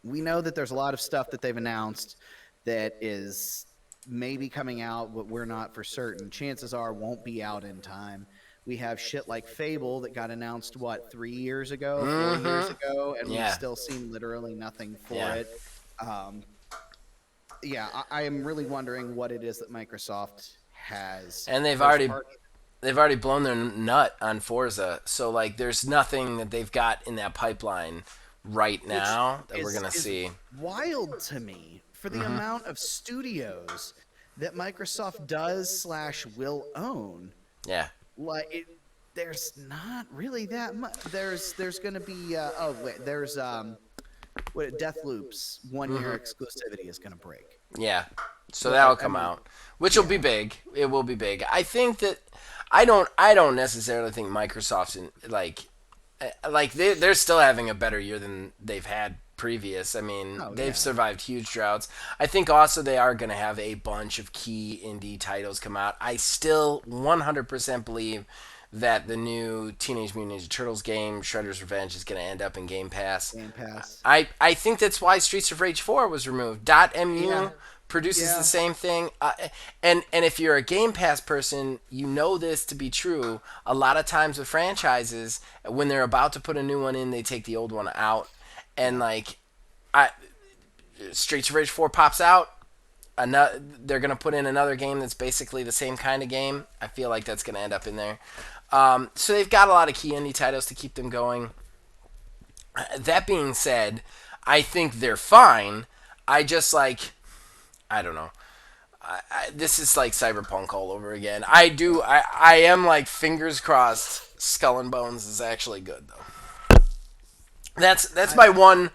that there's a lot of stuff that they've announced that is maybe coming out, but we're not for certain. Chances are won't be out in time. We have shit like Fable that got announced, 3 years ago, 4 years ago, and we've still seen literally nothing for it. I am really wondering what it is that Microsoft has. And they've already blown their nut on Forza, so like there's nothing that they've got in that pipeline right now that we're gonna see. Wild to me for the amount of studios that Microsoft does / will own. Yeah. Like there's not really that much. There's going to be there's Deathloop's 1 year exclusivity is going to break. Yeah. So that'll come out, which will be big. It will be big. I think that I don't necessarily think Microsoft's they're still having a better year than they've had previous. I mean, they've survived huge droughts. I think also they are going to have a bunch of key indie titles come out. I still 100% believe that the new Teenage Mutant Ninja Turtles game, Shredder's Revenge, is going to end up in Game Pass. I think that's why Streets of Rage 4 was removed. .mu produces the same thing. And if you're a Game Pass person, you know this to be true. A lot of times with franchises, when they're about to put a new one in, they take the old one out. And Streets of Rage 4 pops out. They're going to put in another game that's basically the same kind of game. I feel like that's going to end up in there. So they've got a lot of key indie titles to keep them going. That being said, I think they're fine. I just I don't know. This is like Cyberpunk all over again. I am like fingers crossed Skull and Bones is actually good though. That's my one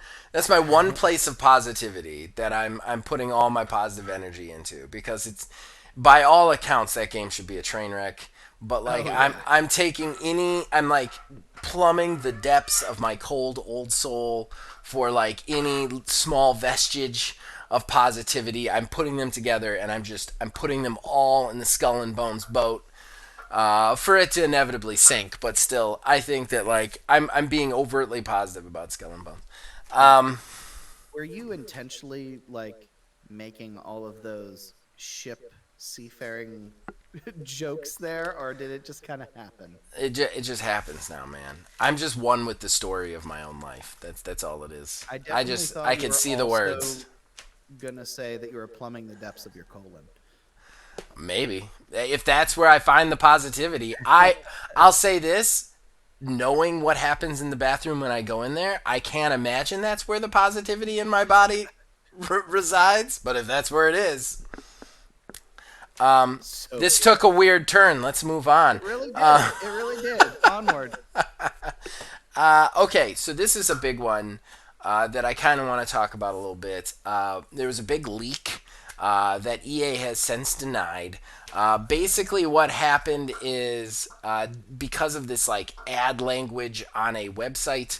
place of positivity that I'm putting all my positive energy into, because it's, by all accounts, that game should be a train wreck. But I'm plumbing the depths of my cold old soul for like any small vestige of positivity. I'm putting them together, and I'm putting them all in the Skull and Bones boat. For it to inevitably sink, but still, I think that I'm being overtly positive about Skull and Bones. Were you intentionally making all of those ship seafaring jokes there, or did it just kind of happen? It just happens now, man. I'm just one with the story of my own life. That's all it is. I can see the words. Gonna say that you were plumbing the depths of your colon. Maybe. If that's where I find the positivity. I'll say this, knowing what happens in the bathroom when I go in there, I can't imagine that's where the positivity in my body resides, but if that's where it is. This took a weird turn. Let's move on. It really did. It really did. Onward. Okay, so this is a big one that I kind of want to talk about a little bit. There was a big leak that EA has since denied. Basically what happened is because of this ad language on a website,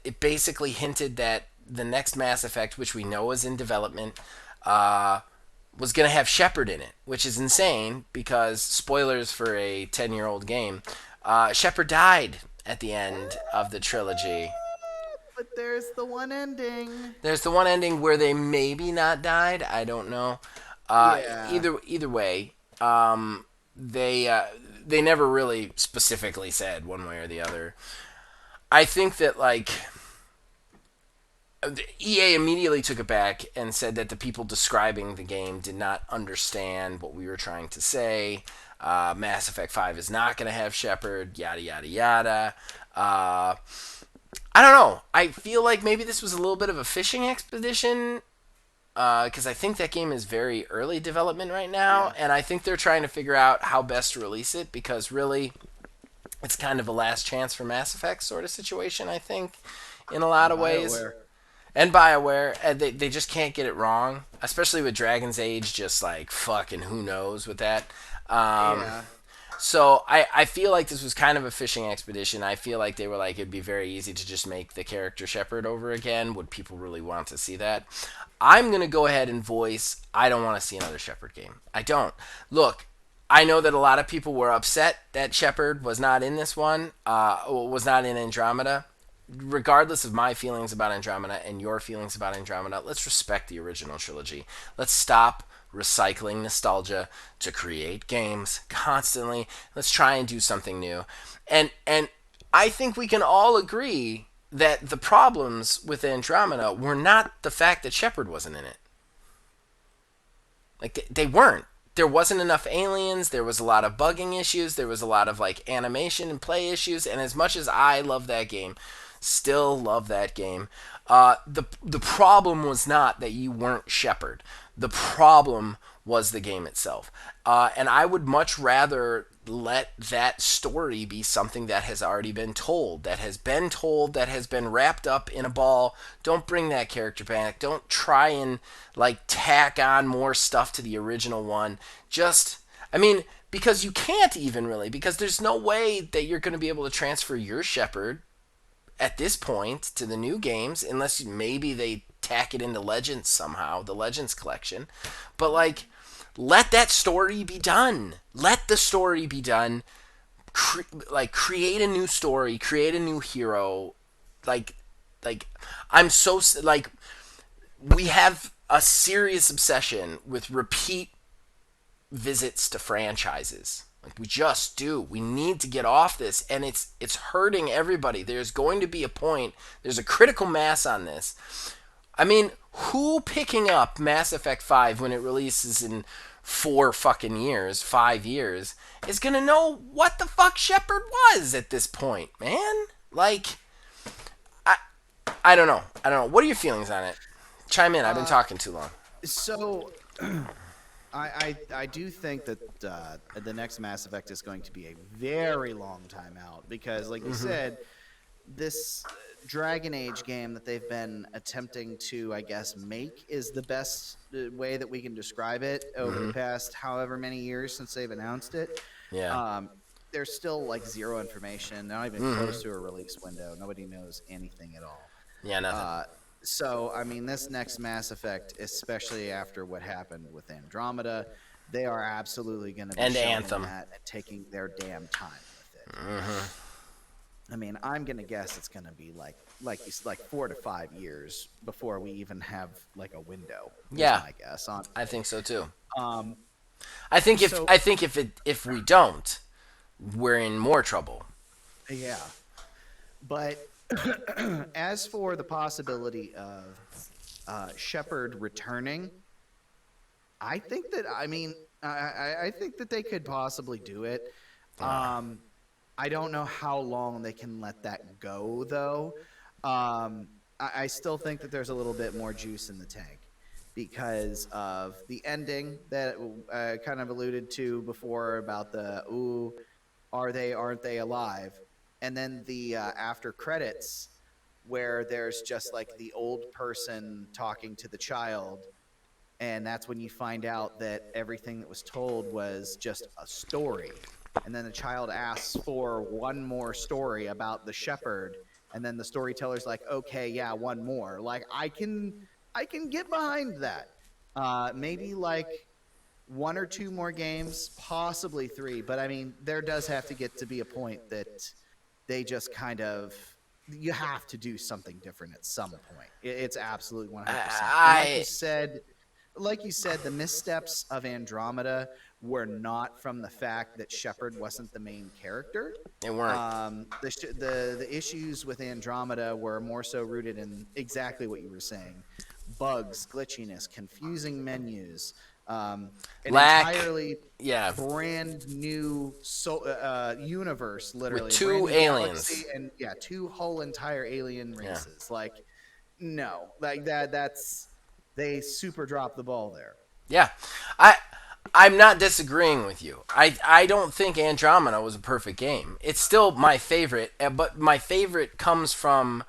it basically hinted that the next Mass Effect, which we know is in development, was going to have Shepard in it, which is insane because, spoilers for a 10-year-old game, Shepard died at the end of the trilogy. But there's the one ending. There's the one ending where they maybe not died. I don't know. Either way, they never really specifically said one way or the other. I think that EA immediately took it back and said that the people describing the game did not understand what we were trying to say. Mass Effect 5 is not going to have Shepard. Yada yada yada. I don't know. I feel like maybe this was a little bit of a fishing expedition because I think that game is very early development right now, Yeah. and I think they're trying to figure out how best to release it because really, it's kind of a last chance for Mass Effect sort of situation. I think, in a lot And of ways. BioWare. And BioWare, they just can't get it wrong, especially with Dragon's Age. Just like fucking, who knows with that. Um, Yeah. so I feel like this was kind of a fishing expedition. I feel like they were like, it'd be very easy to just make the character Shepard over again. Would people really want to see that? I'm gonna go ahead and voice, I don't want to see another Shepard game. I don't. Look, I know that a lot of people were upset that Shepard was not in this one, was not in Andromeda. Regardless of my feelings about Andromeda and your feelings about Andromeda, let's respect the original trilogy. Let's stop recycling nostalgia to create games constantly. Let's try and do something new. And I think we can all agree that the problems with Andromeda were not the fact that Shepard wasn't in it. Like they weren't. There wasn't enough aliens. There was a lot of bugging issues. There was a lot of like animation and play issues. And as much as I love that game, still love that game. The problem was not that you weren't Shepard. The problem was the game itself. And I would much rather let that story be something that has already been told, that has been wrapped up in a ball. Don't bring that character back. Don't try and like tack on more stuff to the original one. Just, I mean, because you can't even really, because there's no way that you're going to be able to transfer your Shepard at this point to the new games unless maybe they tack it into Legends somehow, the Legends collection. But like, let that story be done. Let the story be done. Create a new story, create a new hero. Like I'm so like, we have a serious obsession with repeat visits to franchises. Like we just do. We need to get off this, and it's hurting everybody. There's going to be a point. There's a critical mass on this. I mean, who picking up Mass Effect 5 when it releases in 5 years, is gonna know what the fuck Shepard was at this point, man? Like, I, I don't know. I don't know. What are your feelings on it? Chime in. I've been talking too long. So, I do think that the next Mass Effect is going to be a very long time out because, like you said, this Dragon Age game that they've been attempting to, I guess, make is the best way that we can describe it over the past however many years since they've announced it. Yeah. There's still like zero information, not even close to a release window. Nobody knows anything at all. Yeah, nothing. So, I mean, this next Mass Effect, especially after what happened with Andromeda, they are absolutely going to be And showing Anthem. that and taking their damn time with it. I mean, I'm going to guess it's going to be like 4 to 5 years before we even have like a window. Yeah. I guess. On I think so too. um, I think so- if we don't, we're in more trouble. yeah, but as for the possibility of Shepard returning, I think that I think that they could possibly do it. I don't know how long they can let that go, though. I still think that there's a little bit more juice in the tank because of the ending that I kind of alluded to before about the ooh, aren't they alive? And then the after credits where there's just like the old person talking to the child, and that's when you find out that everything that was told was just a story. And then the child asks for one more story about the shepherd, and then the storyteller's like, okay, yeah, one more. Like I can get behind that. Maybe like 1 or 2 more games, possibly 3, but I mean there does have to get to be a point that they just kind of, you have to do something different at some point. It's absolutely 100%. Like you said, the missteps of Andromeda were not from the fact that Shepard wasn't the main character. They weren't. The issues with Andromeda were more so rooted in exactly what you were saying: bugs, glitchiness, confusing menus, an entirely brand new universe, literally with 2 aliens, and 2 whole entire alien races. Like, no, like that's they super dropped the ball there. Yeah, I I'm not disagreeing with you. I don't think Andromeda was a perfect game. It's still my favorite, but my favorite comes from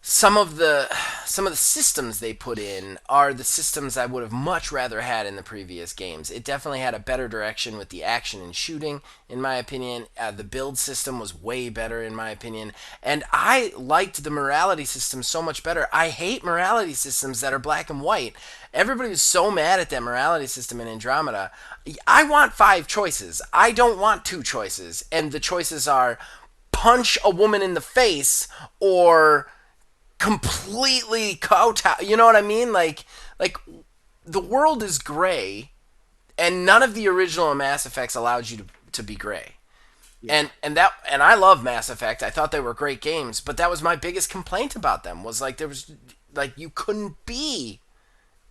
some of the systems they put in are the systems I would have much rather had in the previous games. It definitely had a better direction with the action and shooting, in my opinion. The build system was way better, in my opinion, and I liked the morality system so much better. I hate morality systems that are black and white. Everybody was so mad at that morality system in Andromeda. I want 5 choices. I don't want 2 choices, and the choices are punch a woman in the face or completely kowtow. You know what I mean? Like the world is gray, and none of the original Mass Effects allowed you to be gray. Yeah. And I love Mass Effect. I thought they were great games, but that was my biggest complaint about them. Was like there was like you couldn't be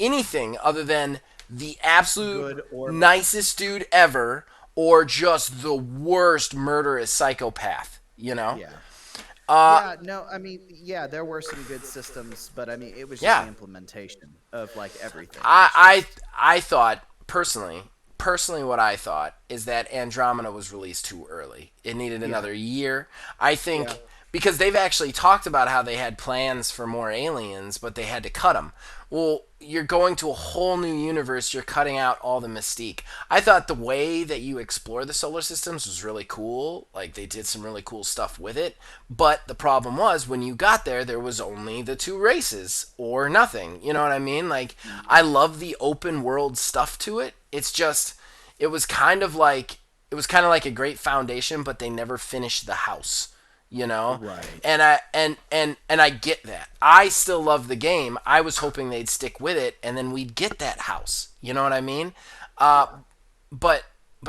anything other than the absolute nicest dude ever, or just the worst murderous psychopath. You know? Yeah. Yeah, no, I mean, yeah, there were some good systems, but I mean, it was just the implementation of like everything. I thought personally, what I thought is that Andromeda was released too early. It needed another year. I think because they've actually talked about how they had plans for more aliens, but they had to cut them. Well, you're going to a whole new universe. You're cutting out all the mystique. I thought the way that you explore the solar systems was really cool. Like, they did some really cool stuff with it. But the problem was, when you got there, there was only the 2 races or nothing. You know what I mean? Like, I love the open world stuff to it. It's just, it was kind of like a great foundation, but they never finished the house. You know, right? And I get that. I still love the game. I was hoping they'd stick with it, and then we'd get that house. You know what I mean? But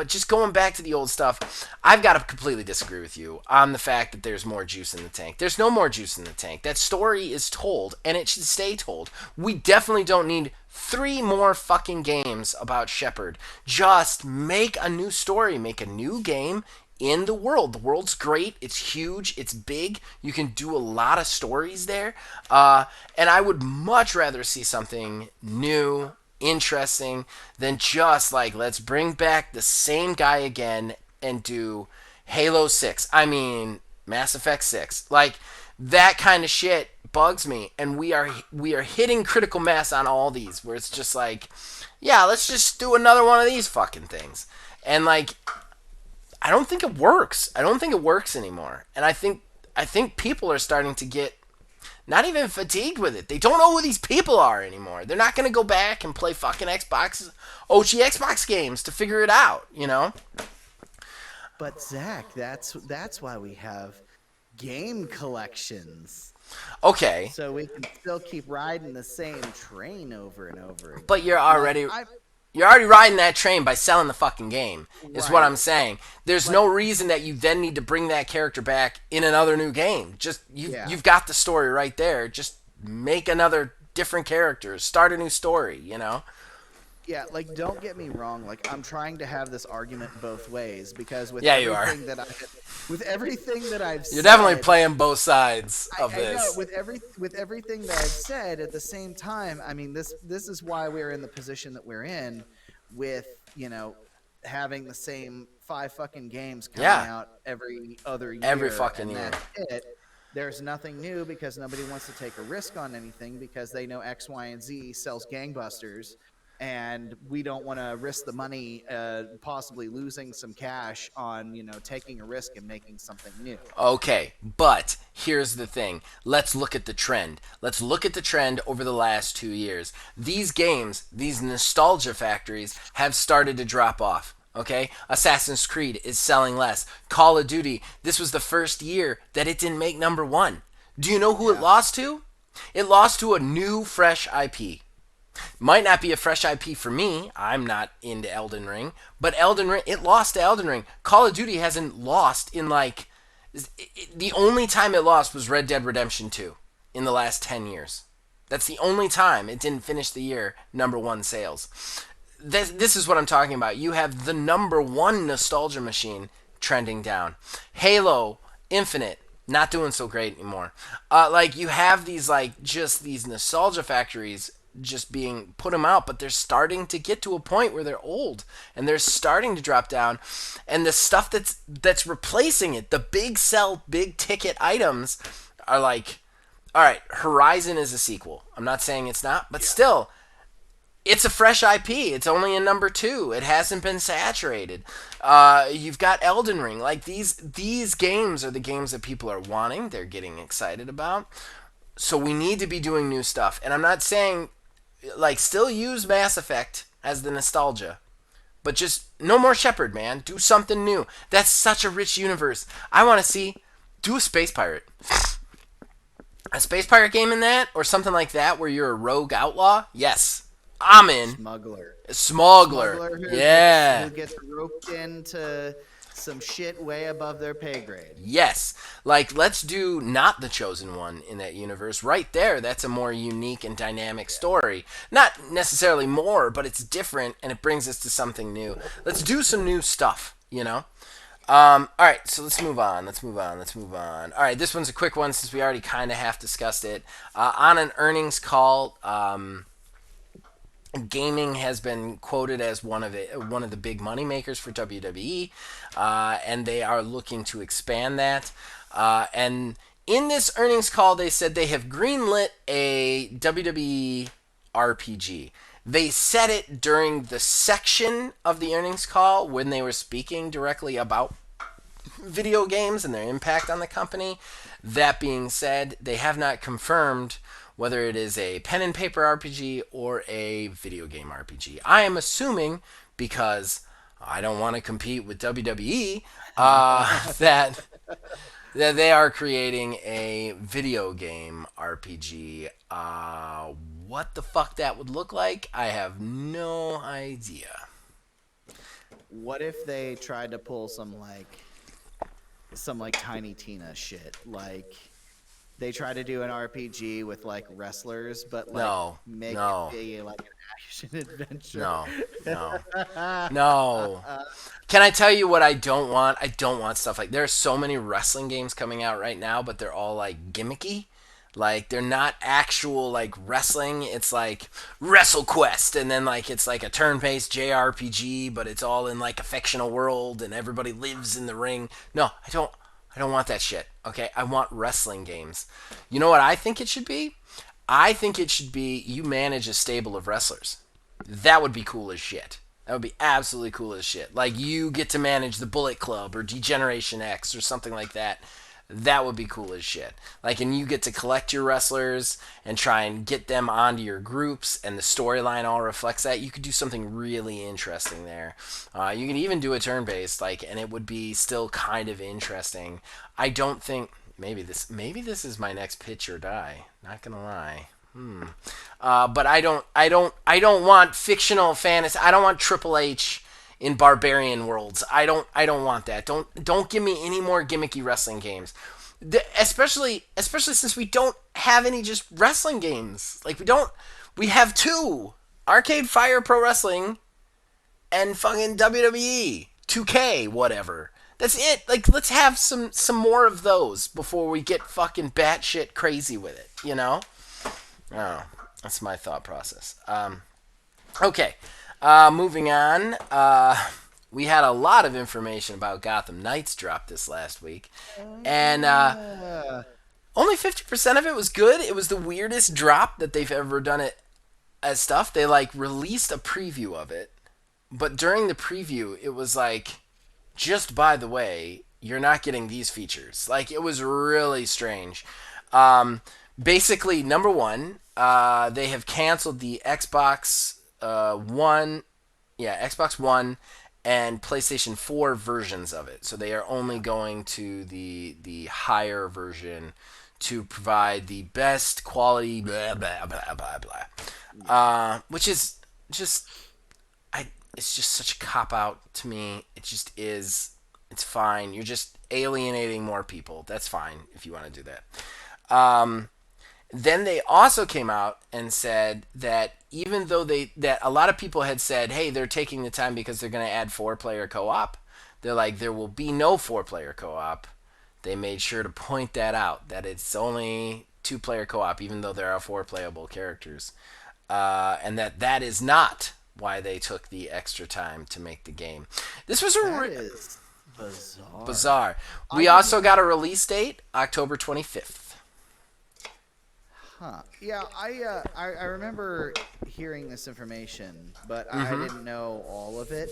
just going back to the old stuff, I've got to completely disagree with you on the fact that there's more juice in the tank. There's no more juice in the tank. That story is told, and it should stay told. We definitely don't need 3 more fucking games about Shepard. Just make a new story, make a new game in the world. The world's great. It's huge. It's big. You can do a lot of stories there. And I would much rather see something new, interesting, than just like, let's bring back the same guy again and do Halo 6. I mean, Mass Effect 6. Like, that kind of shit bugs me. And we are hitting critical mass on all these, where it's just like, yeah, let's just do another one of these fucking things. And like, I don't think it works. I don't think it works anymore. And I think people are starting to get not even fatigued with it. They don't know who these people are anymore. They're not going to go back and play fucking OG Xbox games to figure it out, you know? But Zach, that's why we have game collections. Okay. So we can still keep riding the same train over and over again. But you're already riding that train by selling the fucking game, is what I'm saying. There's no reason that you then need to bring that character back in another new game. Just you've got the story right there. Just make another different character. Start a new story, you know? Yeah, like, don't get me wrong. Like, I'm trying to have this argument both ways, because with everything that I've said, you're definitely playing both sides of this. I know, with everything that I've said, at the same time, I mean, this is why we're in the position that we're in, with, you know, having the same 5 fucking games coming out every other year. Every fucking year. That's it. There's nothing new, because nobody wants to take a risk on anything, because they know X, Y, and Z sells gangbusters. And we don't want to risk the money, possibly losing some cash on, you know, taking a risk and making something new. Okay, but here's the thing. Let's look at the trend. Let's look at the trend over the last 2 years. These games, these nostalgia factories, have started to drop off. Okay? Assassin's Creed is selling less. Call of Duty, this was the first year that it didn't make number 1. Do you know who it lost to? It lost to a new, fresh IP. Might not be a fresh IP for me. I'm not into Elden Ring. But Elden Ring, it lost to Elden Ring. Call of Duty hasn't lost in like... The only time it lost was Red Dead Redemption 2 in the last 10 years. That's the only time it didn't finish the year number 1 sales. This is what I'm talking about. You have the number 1 nostalgia machine trending down. Halo Infinite, not doing so great anymore. Like, you have these, like, just these nostalgia factories just being put them out, but they're starting to get to a point where they're old and they're starting to drop down. And the stuff that's replacing it, the big ticket items are like, all right, Horizon is a sequel. I'm not saying it's not, but still, it's a fresh IP. It's only in number 2. It hasn't been saturated. You've got Elden Ring. Like these games are the games that people are wanting. They're getting excited about. So we need to be doing new stuff. And I'm not saying, like, still use Mass Effect as the nostalgia. But just no more Shepard, man. Do something new. That's such a rich universe. I want to do a Space Pirate. A Space Pirate game in that? Or something like that where you're a rogue outlaw? Yes. I'm in. Smuggler. Who gets roped into some shit way above their pay grade. Yes. Like, let's do not the Chosen One in that universe. Right there, that's a more unique and dynamic story. Not necessarily more, but it's different, and it brings us to something new. Let's do some new stuff, you know? All right, so let's move on. All right, this one's a quick one since we already kind of half discussed it. On an earnings call, gaming has been quoted as one of the big money makers for WWE, and they are looking to expand that. And in this earnings call, they said they have greenlit a WWE RPG. They said it during the section of the earnings call when they were speaking directly about video games and their impact on the company. That being said, they have not confirmed whether it is a pen and paper RPG or a video game RPG. I am assuming, because I don't want to compete with WWE, that they are creating a video game RPG. What the fuck that would look like, I have no idea. What if they tried to pull some Tiny Tina shit? Like, they try to do an RPG with like wrestlers, but like make it be like an action adventure. No. Can I tell you what I don't want? I don't want stuff like, there are so many wrestling games coming out right now, but they're all like gimmicky. Like, they're not actual like wrestling. It's like WrestleQuest, and then like it's like a turn-based JRPG, but it's all in like a fictional world and everybody lives in the ring. No, I don't want that shit. Okay, I want wrestling games. You know what I think it should be? I think it should be you manage a stable of wrestlers. That would be cool as shit. That would be absolutely cool as shit. Like, you get to manage the Bullet Club or Degeneration X or something like that. That would be cool as shit. Like, and you get to collect your wrestlers and try and get them onto your groups, and the storyline all reflects that. You could do something really interesting there. You can even do a turn-based, like, and it would be still kind of interesting. I don't think maybe this is my next pitch or die. Not gonna lie. But I don't want fictional fantasy. I don't want Triple H in barbarian worlds. I don't want that. Don't give me any more gimmicky wrestling games. Especially since we don't have any just wrestling games. Like, we have 2. Arcade Fire Pro Wrestling and fucking WWE 2K whatever. That's it. Like, let's have some more of those before we get fucking batshit crazy with it, you know? Oh, that's my thought process. Okay. Moving on, we had a lot of information about Gotham Knights drop this last week, and only 50% of it was good. It was the weirdest drop that they've ever done it as stuff. They like released a preview of it, but during the preview, it was like, just by the way, you're not getting these features. Like, it was really strange. Basically, number one, they have canceled the Xbox One and PlayStation 4 versions of it. So they are only going to the higher version to provide the best quality blah blah blah blah blah. Which is just it's just such a cop out to me. It just is. It's fine. You're just alienating more people. That's fine if you want to do that. Then they also came out and said that even though that a lot of people had said, hey, they're taking the time because they're going to add 4-player co-op. They're like, there will be no 4-player co-op. They made sure to point that out, that it's only 2-player co-op, even though there are 4 playable characters. and that is not why they took the extra time to make the game. This was That is bizarre. bizarre. We I also didn't- got a release date, October 25th. Huh. Yeah, I remember hearing this information, but I Mm-hmm. didn't know all of it.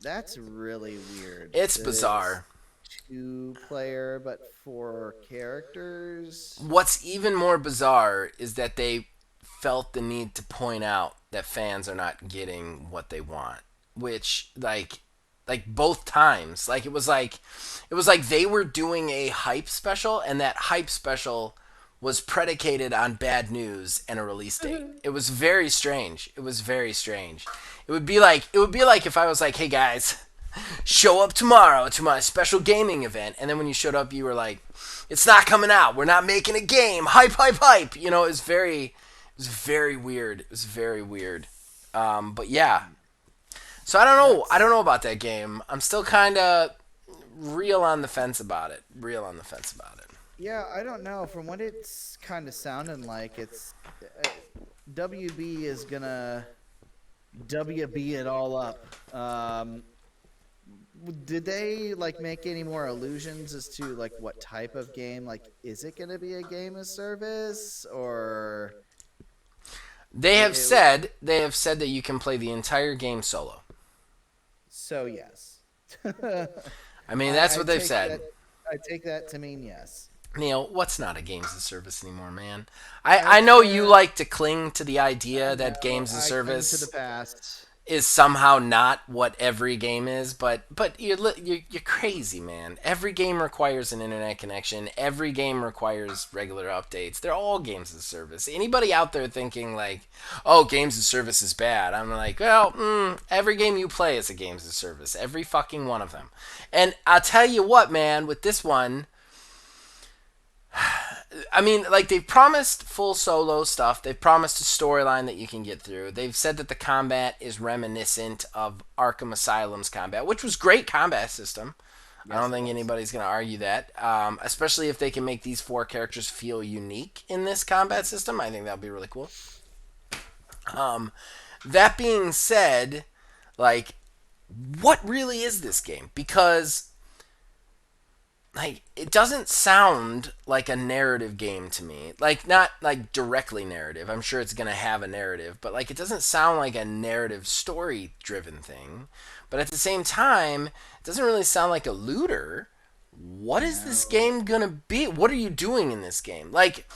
That's really weird. It's that bizarre. It's 2-player, but 4 characters. What's even more bizarre is that they felt the need to point out that fans are not getting what they want, which like both times, like it was like they were doing a hype special, and that hype special was predicated on bad news and a release date. It was very strange. It was very strange. It would be like if I was like, "Hey guys, show up tomorrow to my special gaming event," and then when you showed up, you were like, "It's not coming out. We're not making a game. Hype, hype, hype." You know, it was very weird. It was very weird. But yeah. So I don't know. I don't know about that game. I'm still kind of real on the fence about it. Yeah, I don't know. From what it's kind of sounding like, it's WB is gonna WB it all up. Did they like make any more allusions as to like what type of game? Like, is it gonna be a game as service or? They have said that you can play the entire game solo. So yes. I mean, that's what they've take said. I take that to mean yes. Neil, what's not a games as service anymore, man? I know you like to cling to the idea that games as service to the past. is somehow not what every game is, but you're crazy, man. Every game requires an internet connection. Every game requires regular updates. They're all games as service. Anybody out there thinking like, "Oh, games as service is bad," I'm like, well, every game you play is a games as service. Every fucking one of them. And I'll tell you what, man, with this one, I mean, like, they've promised full solo stuff. They've promised a storyline that you can get through. They've said that the combat is reminiscent of Arkham Asylum's combat, which was great combat system. Yes, I don't think anybody's going to argue that. Especially if they can make these 4 characters feel unique in this combat system. I think that would be really cool. That being said, like, what really is this game? Because like, it doesn't sound like a narrative game to me. Like, not like directly narrative. I'm sure it's going to have a narrative, but like, it doesn't sound like a narrative story driven thing. But at the same time, it doesn't really sound like a looter. What is this game going to be? What are you doing in this game? Like,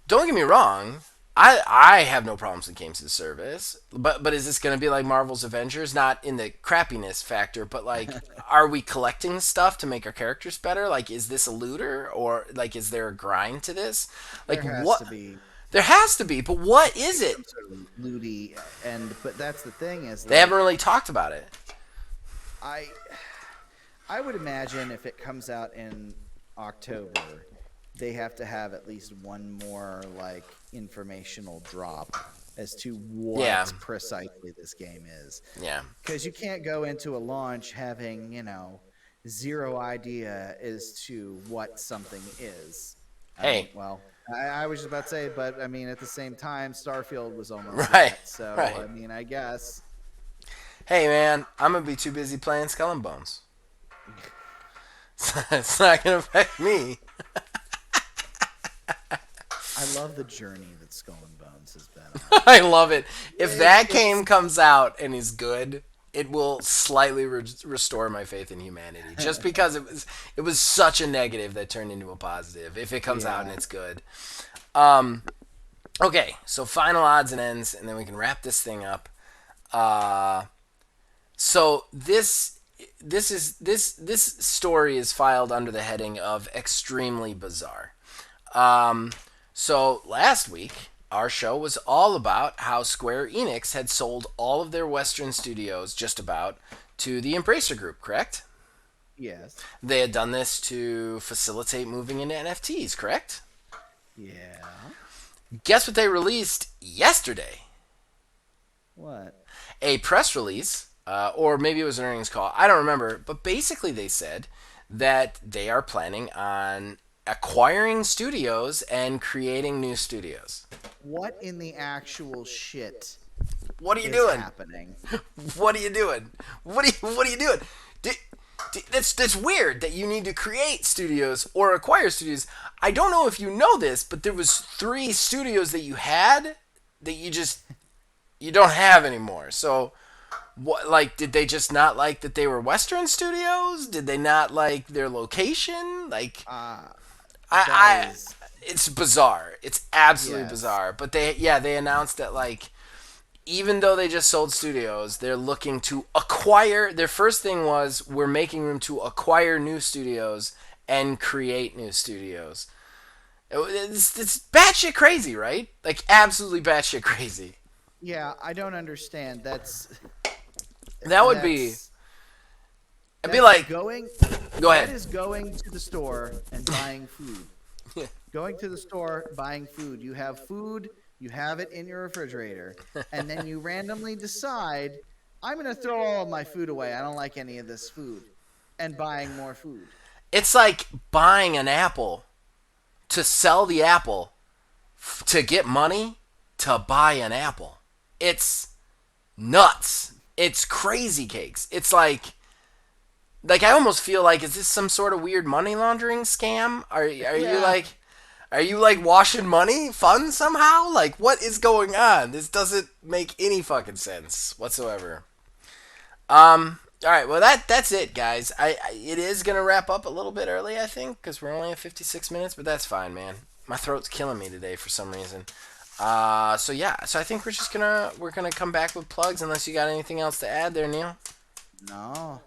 don't get me wrong. I have no problems with games as a service, but is this going to be like Marvel's Avengers? Not in the crappiness factor, but like, are we collecting stuff to make our characters better? Like, is this a looter, or like, is there a grind to this? Like, There has what? to be. There has to be, but what is it? Some sort of looty, but that's the thing is They haven't really talked about it. I would imagine if it comes out in October, they have to have at least one more like informational drop as to what precisely this game is. Yeah. Because you can't go into a launch having, zero idea as to what something is. I was just about to say, but I mean, at the same time, Starfield was almost right. That, so right. I mean, I guess. Hey man, I'm gonna be too busy playing Skull and Bones. It's not gonna affect me. I love the journey that Skull and Bones has been on. I love it. If that game comes out and is good, it will slightly restore my faith in humanity. Just because it was such a negative that turned into a positive. If it comes out and it's good. Okay, so final odds and ends, and then we can wrap this thing up. So this story is filed under the heading of extremely bizarre. So last week, our show was all about how Square Enix had sold all of their Western studios, just about, to the Embracer Group, correct? Yes. They had done this to facilitate moving into NFTs, correct? Yeah. Guess what they released yesterday? What? A press release, or maybe it was an earnings call. I don't remember. But basically they said that they are planning on acquiring studios and creating new studios. What in the actual shit What are you is doing? happening? What are you doing? What are you doing? That's weird that you need to create studios or acquire studios. I don't know if you know this, but there was 3 studios that you had that you don't have anymore. So what, like, did they just not like that they were Western studios? Did they not like their location? Like, That is it's bizarre. It's absolutely Yes. bizarre. But they announced that, like, even though they just sold studios, they're looking to acquire. Their first thing was, we're making room to acquire new studios and create new studios. It's batshit crazy, right? Like, absolutely batshit crazy. Yeah, I don't understand. That would be. That's- It'd be that's like. going. Go That ahead. is going to the store and buying food. Going to the store, buying food. You have food, you have it in your refrigerator, and then you randomly decide, I'm going to throw all of my food away. I don't like any of this food. And buying more food. It's like buying an apple to sell the apple to get money to buy an apple. It's nuts. It's crazy cakes. It's like I almost feel like, is this some sort of weird money laundering scam? Are you like washing money fun somehow? Like, what is going on? This doesn't make any fucking sense whatsoever. All right, well that's it, guys. It is gonna wrap up a little bit early, I think, because we're only at 56 minutes, but that's fine, man. My throat's killing me today for some reason. So I think we're gonna come back with plugs, unless you got anything else to add there, Neil. No.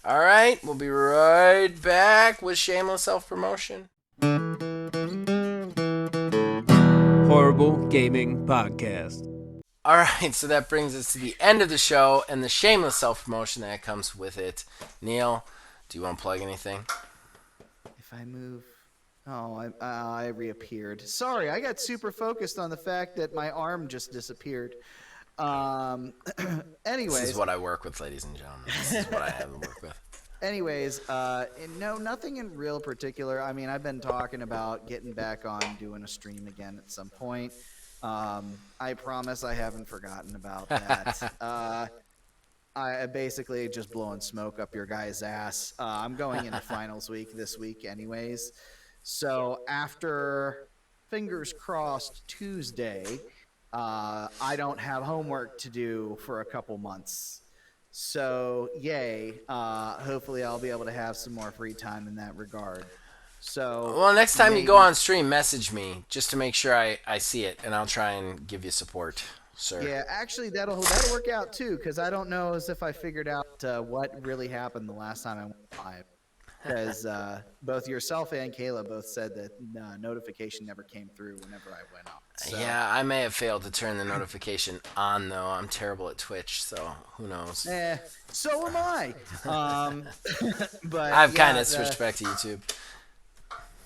All right, we'll be right back with shameless self-promotion. Horrible Gaming Podcast. All right, so that brings us to the end of the show and the shameless self-promotion that comes with it. Neil, do you want to plug anything? If I move. Oh, I reappeared. Sorry, I got super focused on the fact that my arm just disappeared. Anyways. This is what I work with, ladies and gentlemen. This is what I have to work with. Anyways, no, nothing in real particular. I mean, I've been talking about getting back on doing a stream again at some point. I promise I haven't forgotten about that. I basically just blowing smoke up your guy's ass. I'm going into finals week this week anyways. So after, fingers crossed, Tuesday, I don't have homework to do for a couple months. So, yay. Hopefully I'll be able to have some more free time in that regard. So, well, next time maybe... you go on stream, message me just to make sure I see it, and I'll try and give you support, sir. Yeah, actually, that'll work out, too, because I don't know as if I figured out what really happened the last time I went live. Because both yourself and Kayla both said that notification never came through whenever I went on. So. Yeah, I may have failed to turn the notification on, though. I'm terrible at Twitch, so who knows? So am I. But I've kind of switched back to YouTube.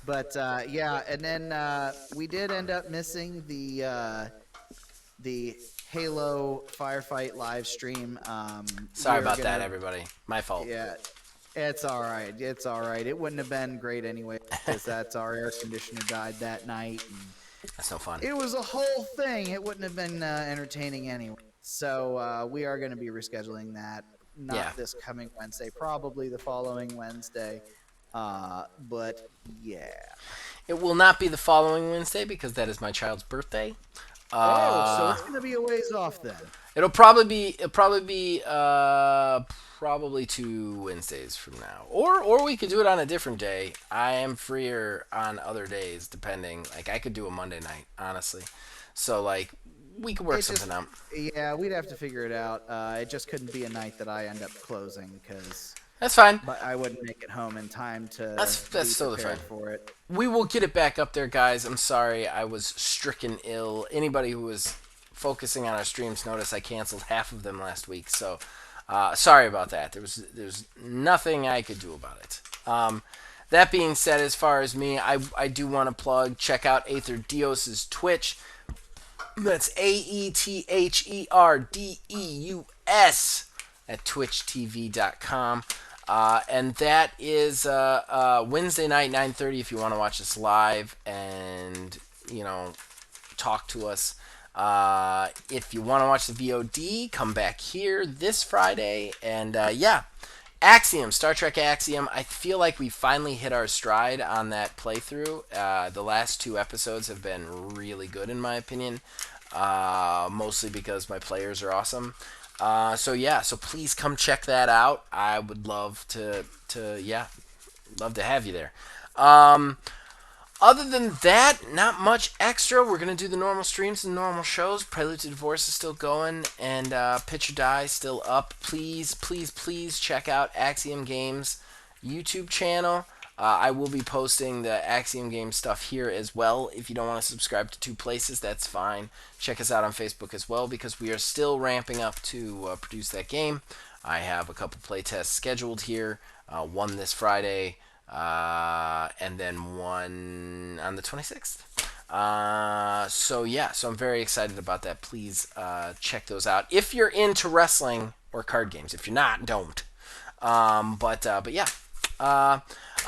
But yeah, and then we did end up missing the Halo Firefight live stream. Sorry about that, everybody. My fault. Yeah. It's all right. It's all right. It wouldn't have been great anyway, because that's our air conditioner died that night. And that's no fun. it was a whole thing. It wouldn't have been entertaining anyway. So we are going to be rescheduling that. Not this coming Wednesday, probably the following Wednesday. But yeah. It will not be the following Wednesday because that is my child's birthday. So it's going to be a ways off then. It'll probably be probably 2 Wednesdays from now, or we could do it on a different day. I am freer on other days, depending. Like, I could do a Monday night, honestly. So, like, we could work something out. Yeah, we'd have to figure it out. It just couldn't be a night that I end up closing, because that's fine. But I wouldn't make it home in time to. That's totally fine. For it. We will get it back up there, guys. I'm sorry, I was stricken ill. Anybody who was focusing on our streams noticed I canceled half of them last week, so sorry about that. There's nothing I could do about it. That being said, as far as me, I do want to plug, check out Aether Dios' Twitch. That's AETHERDEUS at twitchtv.com. And that is Wednesday night, 9:30. If you want to watch us live and talk to us. If you want to watch the VOD, come back here this Friday. And Axiom, Star Trek Axiom. I feel like we finally hit our stride on that playthrough. The last 2 episodes have been really good in my opinion, mostly because my players are awesome. So please come check that out. I would love to have you there. Other than that, not much extra. We're going to do the normal streams and normal shows. Prelude to Divorce is still going, and Pitch or Die still up. Please, please, please check out Axiom Games YouTube channel. I will be posting the Axiom Games stuff here as well. If you don't want to subscribe to 2 places, that's fine. Check us out on Facebook as well, because we are still ramping up to produce that game. I have a couple playtests scheduled here. One this Friday. And then one on the 26th. So I'm very excited about that. Please check those out if you're into wrestling or card games. If you're not, don't. But yeah.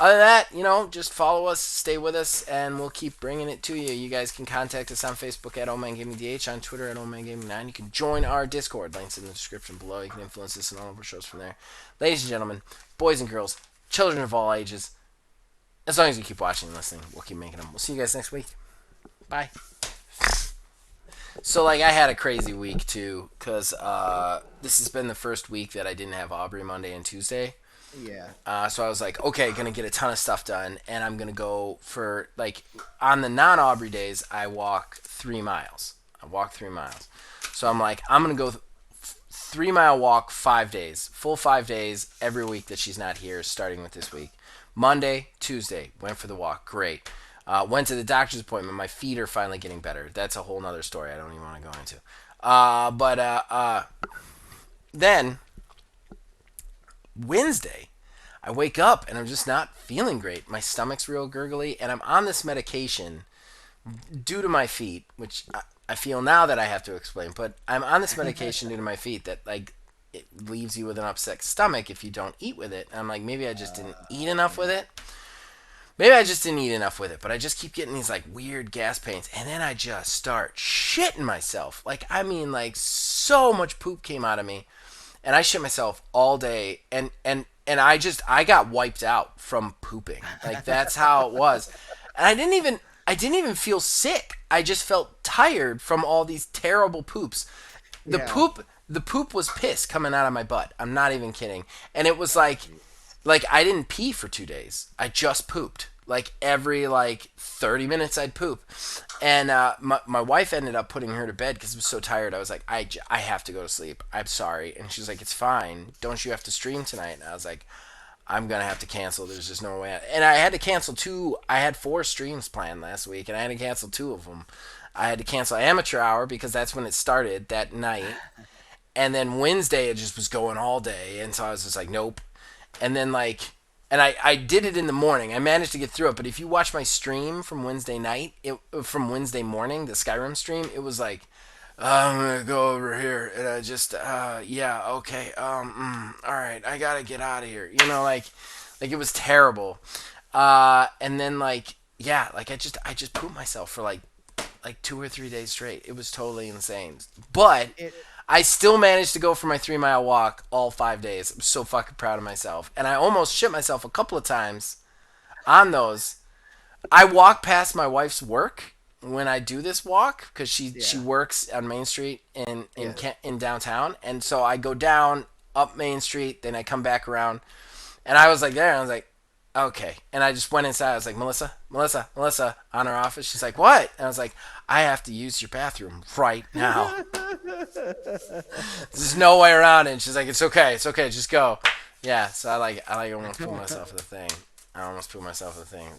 Other than that, just follow us, stay with us, and we'll keep bringing it to you. You guys can contact us on Facebook at OldManGamingDH, on Twitter at OldManGaming9. You can join our Discord. Links in the description below. You can influence us in all of our shows from there. Ladies and gentlemen, boys and girls, children of all ages, as long as you keep watching and listening, we'll keep making them. We'll see you guys next week. Bye. So, I had a crazy week, too, because this has been the first week that I didn't have Aubrey Monday and Tuesday. Yeah. So I was like, okay, gonna get a ton of stuff done, and I'm gonna go for, on the non-Aubrey days, I walk 3 miles. So I'm like, I'm gonna go 3-mile walk 5 days. Full 5 days every week that she's not here, starting with this week. Monday, Tuesday, went for the walk. Great. Went to the doctor's appointment. My feet are finally getting better. That's a whole nother story I don't even want to go into. Then, Wednesday, I wake up and I'm just not feeling great. My stomach's real gurgly, and I'm on this medication due to my feet, which I feel now that I have to explain, but I'm on this medication due to my feet that, it leaves you with an upset stomach if you don't eat with it. And I'm like, maybe I just didn't eat enough with it. But I just keep getting these, weird gas pains. And then I just start shitting myself. So much poop came out of me. And I shit myself all day. And I got wiped out from pooping. That's how it was. And I didn't even feel sick. I just felt tired from all these terrible poops. The poop was piss coming out of my butt. I'm not even kidding. And it was like I didn't pee for 2 days. I just pooped. Every 30 minutes I'd poop. And my wife ended up putting her to bed because I was so tired. I was like, I have to go to sleep. I'm sorry. And she's like, it's fine. Don't you have to stream tonight? And I was like, I'm going to have to cancel. There's just no way. And I had to cancel 2. I had 4 streams planned last week, and I had to cancel 2 of them. I had to cancel Amateur Hour because that's when it started that night. And then Wednesday, it just was going all day. And so I was just like, nope. And then, and I did it in the morning. I managed to get through it. But if you watch my stream from Wednesday night, from Wednesday morning, the Skyrim stream, it was like, I'm going to go over here. And I just, yeah, okay. All right, I got to get out of here. It was terrible. And then, I just pooped myself for, 2 or 3 days straight. It was totally insane. But I still managed to go for my 3-mile walk all 5 days. I'm so fucking proud of myself. And I almost shit myself a couple of times on those. I walk past my wife's work when I do this walk because she works on Main Street in downtown. And so I go down up Main Street, then I come back around. And I was there, and I was like, okay. And I just went inside. I was like, Melissa, on her office. She's like, what? And I was like, I have to use your bathroom right now. There's no way around it. And she's like, it's okay, just go. Yeah, so I almost put myself in the thing.